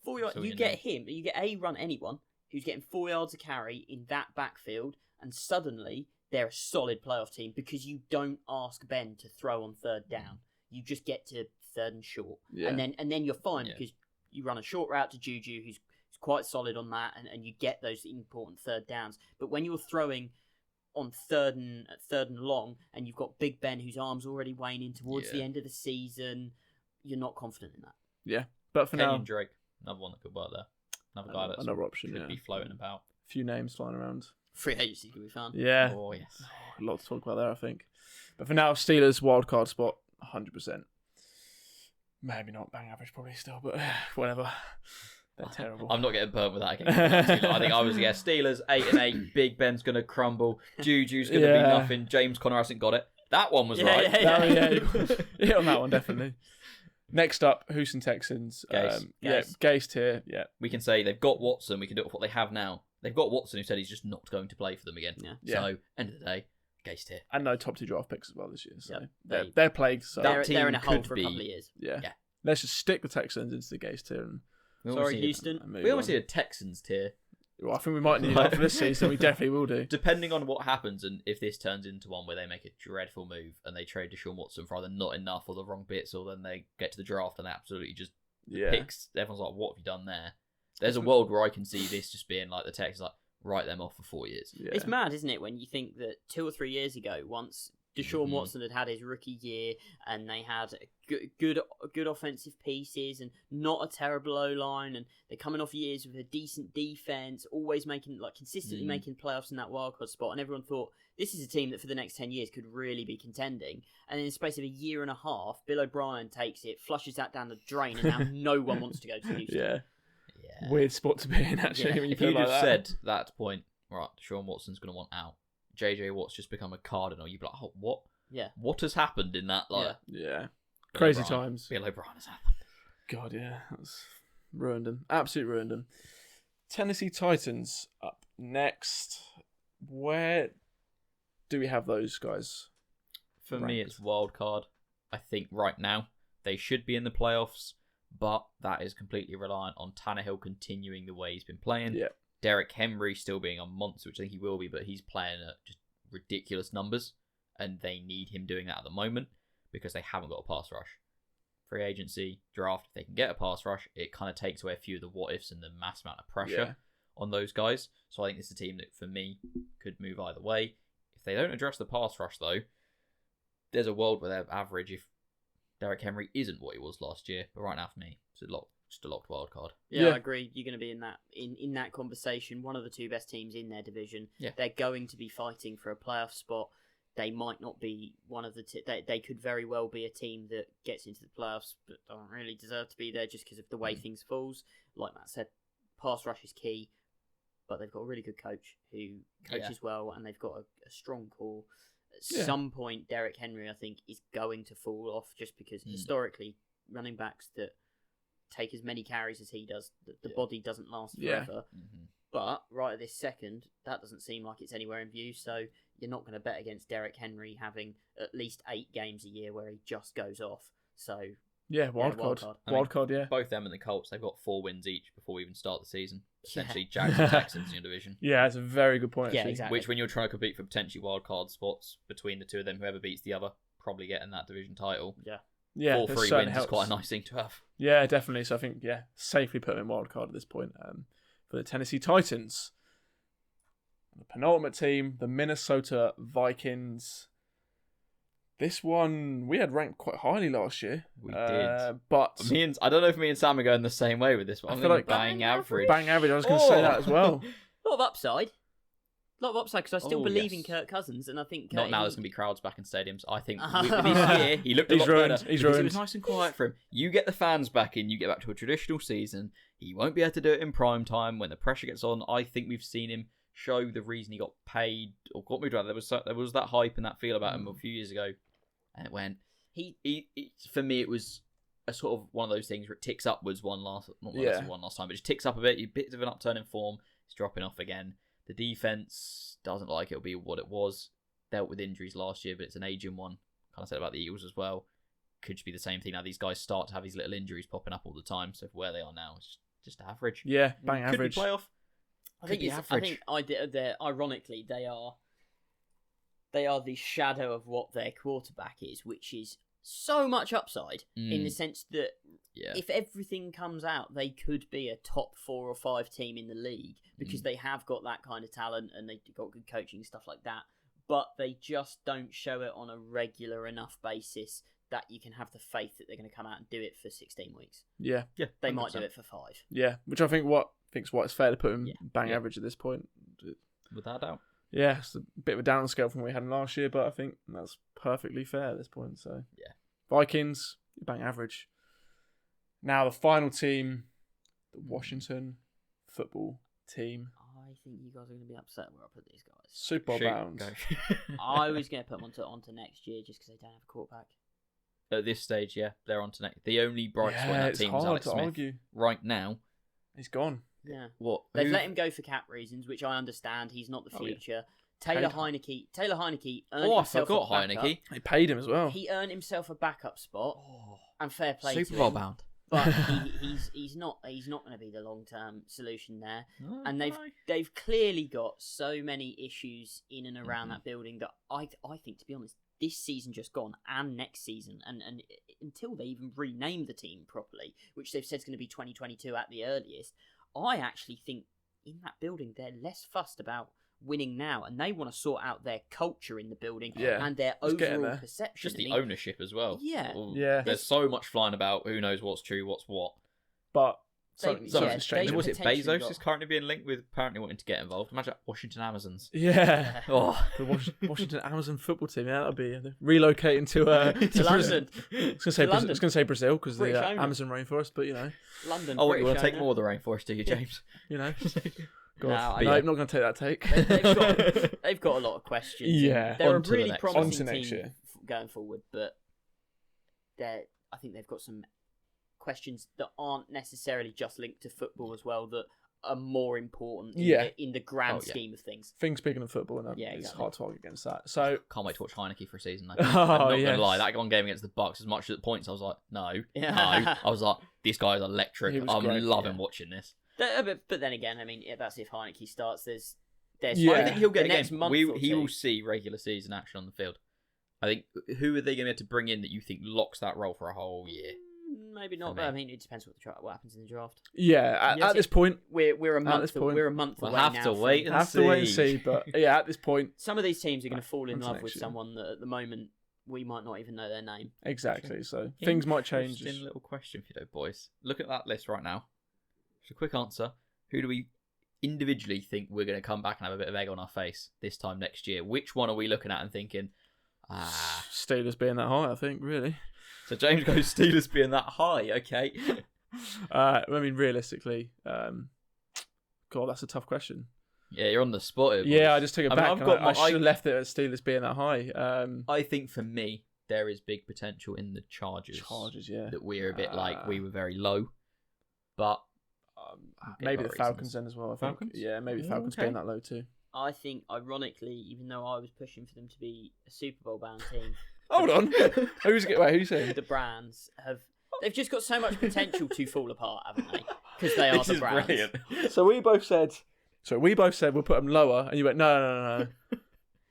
4 yards. You get him. You get run anyone who's getting 4 yards of carry in that backfield, and suddenly they're a solid playoff team because you don't ask Ben to throw on third down. You just get to third and short, and then you're fine because you run a short route to Juju, who's quite solid on that, and you get those important third downs. But when you're throwing on third and long, and you've got Big Ben whose arm's already waning towards the end of the season, you're not confident in that. Yeah, but for Kenyon now, Drake, another one that could work there. Another guy that's another option could be floating about. A few names flying around. Free agency could be fun. Yeah. Oh yes. A lot to talk about there, I think. But for now, Steelers wildcard spot, 100%. Maybe not bang average, probably still, but whatever. They're terrible. I'm not getting burnt with that again. I think I was Steelers 8-8. Big Ben's gonna crumble. Juju's gonna be nothing. James Conner hasn't got it. That one was right. Yeah, on that one definitely. Next up, Houston Texans. Gase tier. Yeah, we can say they've got Watson. We can do it with what they have now. They've got Watson, who said he's just not going to play for them again. Yeah. So end of the day, Gase tier. And no top 2 draft picks as well this year. So they're plagued. So they're in a hole for a couple of years. Yeah. Let's just stick the Texans into the Gase tier. Sorry, Houston. We almost need a Texans tier. Well, I think we might need that for this season. We definitely will do. Depending on what happens, and if this turns into one where they make a dreadful move and they trade Deshaun Watson for either not enough or the wrong bits, or then they get to the draft and absolutely just picks. Everyone's like, "What have you done there?" There's a world where I can see this just being like the Texans, like write them off for 4 years. Yeah. It's mad, isn't it, when you think that 2 or 3 years ago, once Deshaun Watson had his rookie year, and they had good offensive pieces and not a terrible O-line, and they're coming off years with a decent defense, always consistently making playoffs in that wildcard spot, and everyone thought this is a team that for the next 10 years could really be contending. And in the space of a year and a half, Bill O'Brien takes it, flushes that down the drain, and now no one wants to go to Houston. Yeah. Weird spot to be in, actually. When you feel if you'd like have that. said that point, right, Deshaun Watson's going to want out. JJ Watt's just become a Cardinal. You'd be like, oh, what? Yeah. What has happened in that? Crazy times. Bill O'Brien has happened. God, yeah. That's ruined them. Absolutely ruined them. Tennessee Titans up next. Where do we have those guys? For me, it's wild card. I think right now they should be in the playoffs, but that is completely reliant on Tannehill continuing the way he's been playing. Yeah. Derek Henry still being a monster, which I think he will be, but he's playing at just ridiculous numbers. and they need him doing that at the moment because they haven't got a pass rush. Free agency, draft, if they can get a pass rush, it kind of takes away a few of the what-ifs and the mass amount of pressure on those guys. So I think this is a team that, for me, could move either way. If they don't address the pass rush, though, there's a world where they're average if Derrick Henry isn't what he was last year. But right now, for me, it's just a locked wild card. Yeah, I agree. You're going to be in that conversation. One of the two best teams in their division. Yeah. They're going to be fighting for a playoff spot. They might not be one of the... They could very well be a team that gets into the playoffs but don't really deserve to be there just because of the way things falls. Like Matt said, pass rush is key, but they've got a really good coach who coaches well, and they've got a strong core. At some point, Derrick Henry, I think, is going to fall off just because historically, running backs that take as many carries as he does, the body doesn't last forever. Mm-hmm. But right at this second, that doesn't seem like it's anywhere in view. So you're not going to bet against Derrick Henry having at least 8 games a year where he just goes off. So wild card. Wild card, yeah. Both them and the Colts, they've got 4 wins each before we even start the season. Essentially, Jags and Texans in your division. Yeah, that's a very good point, actually. Yeah, exactly. Which, when you're trying to compete for potentially wild card spots between the two of them, whoever beats the other, probably getting that division title. Yeah, 4-3 wins is quite a nice thing to have. Yeah, definitely. So I think, safely put them in wild card at this point. For the Tennessee Titans, the penultimate team, the Minnesota Vikings. This one we had ranked quite highly last year. We did, but I don't know if me and Sam are going the same way with this one. I feel like bang average. Bang average. I was going to say that as well. A lot of upside. Because I still believe in Kirk Cousins, and I think not now. There's going to be crowds back in stadiums. I think this year he looked a lot better. He's ruined. It was nice and quiet for him. You get the fans back in. You get back to a traditional season. He won't be able to do it in prime time when the pressure gets on. I think we've seen him show the reason he got paid or got moved around. There was that hype and that feel about him a few years ago, and it went. For me, it was a sort of one of those things where it ticks upwards one last time, but just ticks up a bit. A bit of an upturn in form. It's dropping off again. The defense doesn't like it'll be what it was. Dealt with injuries last year, but it's an aging one. Kind of said about the Eagles as well. Could just be the same thing now. These guys start to have these little injuries popping up all the time. So where they are now is just average. Yeah, bang average. Could be playoff. I think ironically they are the shadow of what their quarterback is, which is so much upside in the sense that if everything comes out, they could be a top 4 or 5 team in the league because they have got that kind of talent and they've got good coaching and stuff like that. But they just don't show it on a regular enough basis that you can have the faith that they're going to come out and do it for 16 weeks. Yeah. They might do it for 5. Yeah, which I think it's fair to put him bang average at this point. Without a doubt. Yeah, it's a bit of a downscale from what we had last year, but I think that's perfectly fair at this point. So Vikings, bang average. Now the final team, the Washington football team. I think you guys are going to be upset where I put these guys. Super Bowl bound. I was going to put them onto next year just because they don't have a quarterback. At this stage, they're on to next. The only bright spot in that team is Alex Smith. Argue. Right now, he's gone. Yeah. What? They've let him go for cap reasons, which I understand. He's not the future. Taylor Heineke earned himself a backup. Heineke. They paid him as well. He earned himself a backup spot, and fair play to him. Super Bowl bound. But he's not going to be the long term solution there. And they've clearly got so many issues in and around that building that I think, to be honest, this season just gone and next season and until they even rename the team properly, which they've said is going to be 2022 at the earliest, I actually think in that building they're less fussed about winning now, and they want to sort out their culture in the building and their overall perception. Just the ownership as well. Yeah. There's so much flying about. Who knows what's true, what's what. But something's changing. Was it Bezos is currently being linked with apparently wanting to get involved? Imagine Washington Amazons. Yeah. The Washington Amazon football team. Yeah, that'll be relocating to London. I was going to say Brazil because the Amazon rainforest, but London. Oh, you want to take more of the rainforest, do you, James? God. No, I'm not going to take that take. They've got a lot of questions. Yeah. They're a really promising next team year. Going forward, but I think they've got some questions that aren't necessarily just linked to football as well, that are more important in the grand scheme of things. Things bigger than football, and it's hard to argue against that. So can't wait to watch Heineke for a season, though. I'm not going to lie, that one game against the Bucks, as much as at points I was like, no. I was like, this guy's electric. I'm loving watching this. But then again, I mean, that's if Heineke starts. There's I think he'll get the next month. He will see regular season action on the field. I think who are they going to have to bring in that you think locks that role for a whole year? Maybe not, but I mean, it depends what happens in the draft. Yeah, at this point, we're a month. We're a month we'll away have now. to wait and have see. to wait and see. But yeah, at this point, some of these teams are going to fall in love with next year. someone that at the moment we might not even know their name. Exactly. So things might change. Interesting little question for you, boys. Look at that list right now. Just a quick answer. Who do we individually think we're going to come back and have a bit of egg on our face this time next year? Which one are we looking at and thinking, Steelers being that high, I think, really. So James goes Steelers being that high, okay. I mean, realistically, God, that's a tough question. Yeah, you're on the spot here, boys. Yeah, I just took it back. I should have left it at Steelers being that high. I think for me, there is big potential in the Chargers. Yeah. That we're a bit like, we were very low. But maybe the Falcons then as well, I think. Falcons? Yeah, maybe the Falcons being that low too. I think, ironically, even though I was pushing for them to be a Super Bowl bound team, hold on, who's saying? The Browns they've just got so much potential to fall apart, haven't they? Because they are the Browns. Brilliant. So we both said we'll put them lower, and you went no,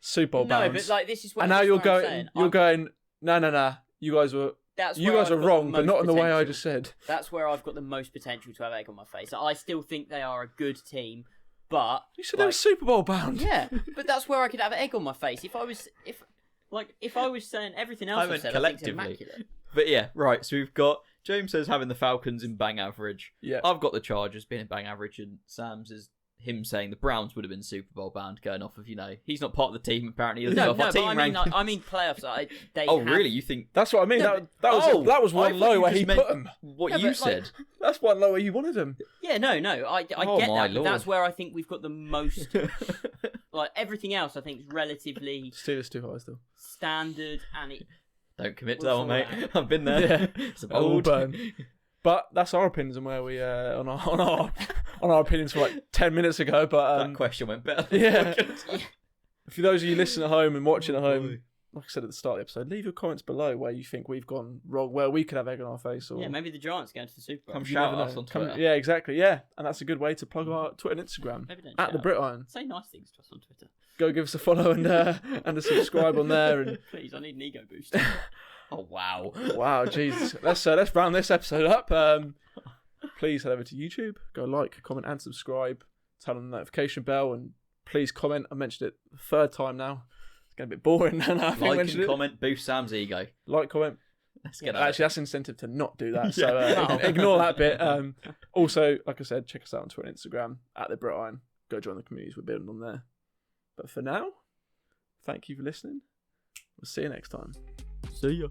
Super Bowl bound. No, but like this is what. And now you're going, no. You guys were wrong, but not in the way I just said. That's where I've got the most potential to have egg on my face. I still think they are a good team, but you said they were Super Bowl bound. Yeah, but that's where I could have egg on my face if I was saying everything else I said. I think it's immaculate. But yeah, right. So we've got James says having the Falcons in bang average. Yeah, I've got the Chargers being in bang average, and Sam's is him saying the Browns would have been Super Bowl bound, going off of he's not part of the team apparently. I mean playoffs. Really? You think that's what I mean? No, that was one low where he put them. What you said? That's one low where you wanted them. Yeah, no. I get that. But that's where I think we've got the most. Like everything else, I think is relatively Steelers too high still. Standard, and it. Don't commit to that one, mate. I've been there. Yeah. It's a bold burn. But that's our opinions on where we on our opinions for like 10 minutes ago. But that question went better. Yeah. For those of you listening at home and watching at home, like I said at the start of the episode, leave your comments below where you think we've gone wrong, where we could have egg on our face. Or maybe the Giants going to the Super Bowl. Come shout us on Twitter. Yeah, exactly. Yeah, and that's a good way to plug our Twitter and Instagram at the Brit Iron. Say nice things to us on Twitter. Go give us a follow and a subscribe on there. And please, I need an ego boost. Oh wow, jeez. Let's round this episode up. Please head over to YouTube, go like, comment, and subscribe. Turn on the notification bell, and please comment. I mentioned it the third time now. It's getting a bit boring now. Like and comment, boost Sam's ego. Like, comment. Let's get actually, that's incentive to not do that. So ignore that bit. Also, like I said, check us out on Twitter and Instagram at the Brit Iron. Go join the communities we're building on there. But for now, thank you for listening. We'll see you next time. See ya.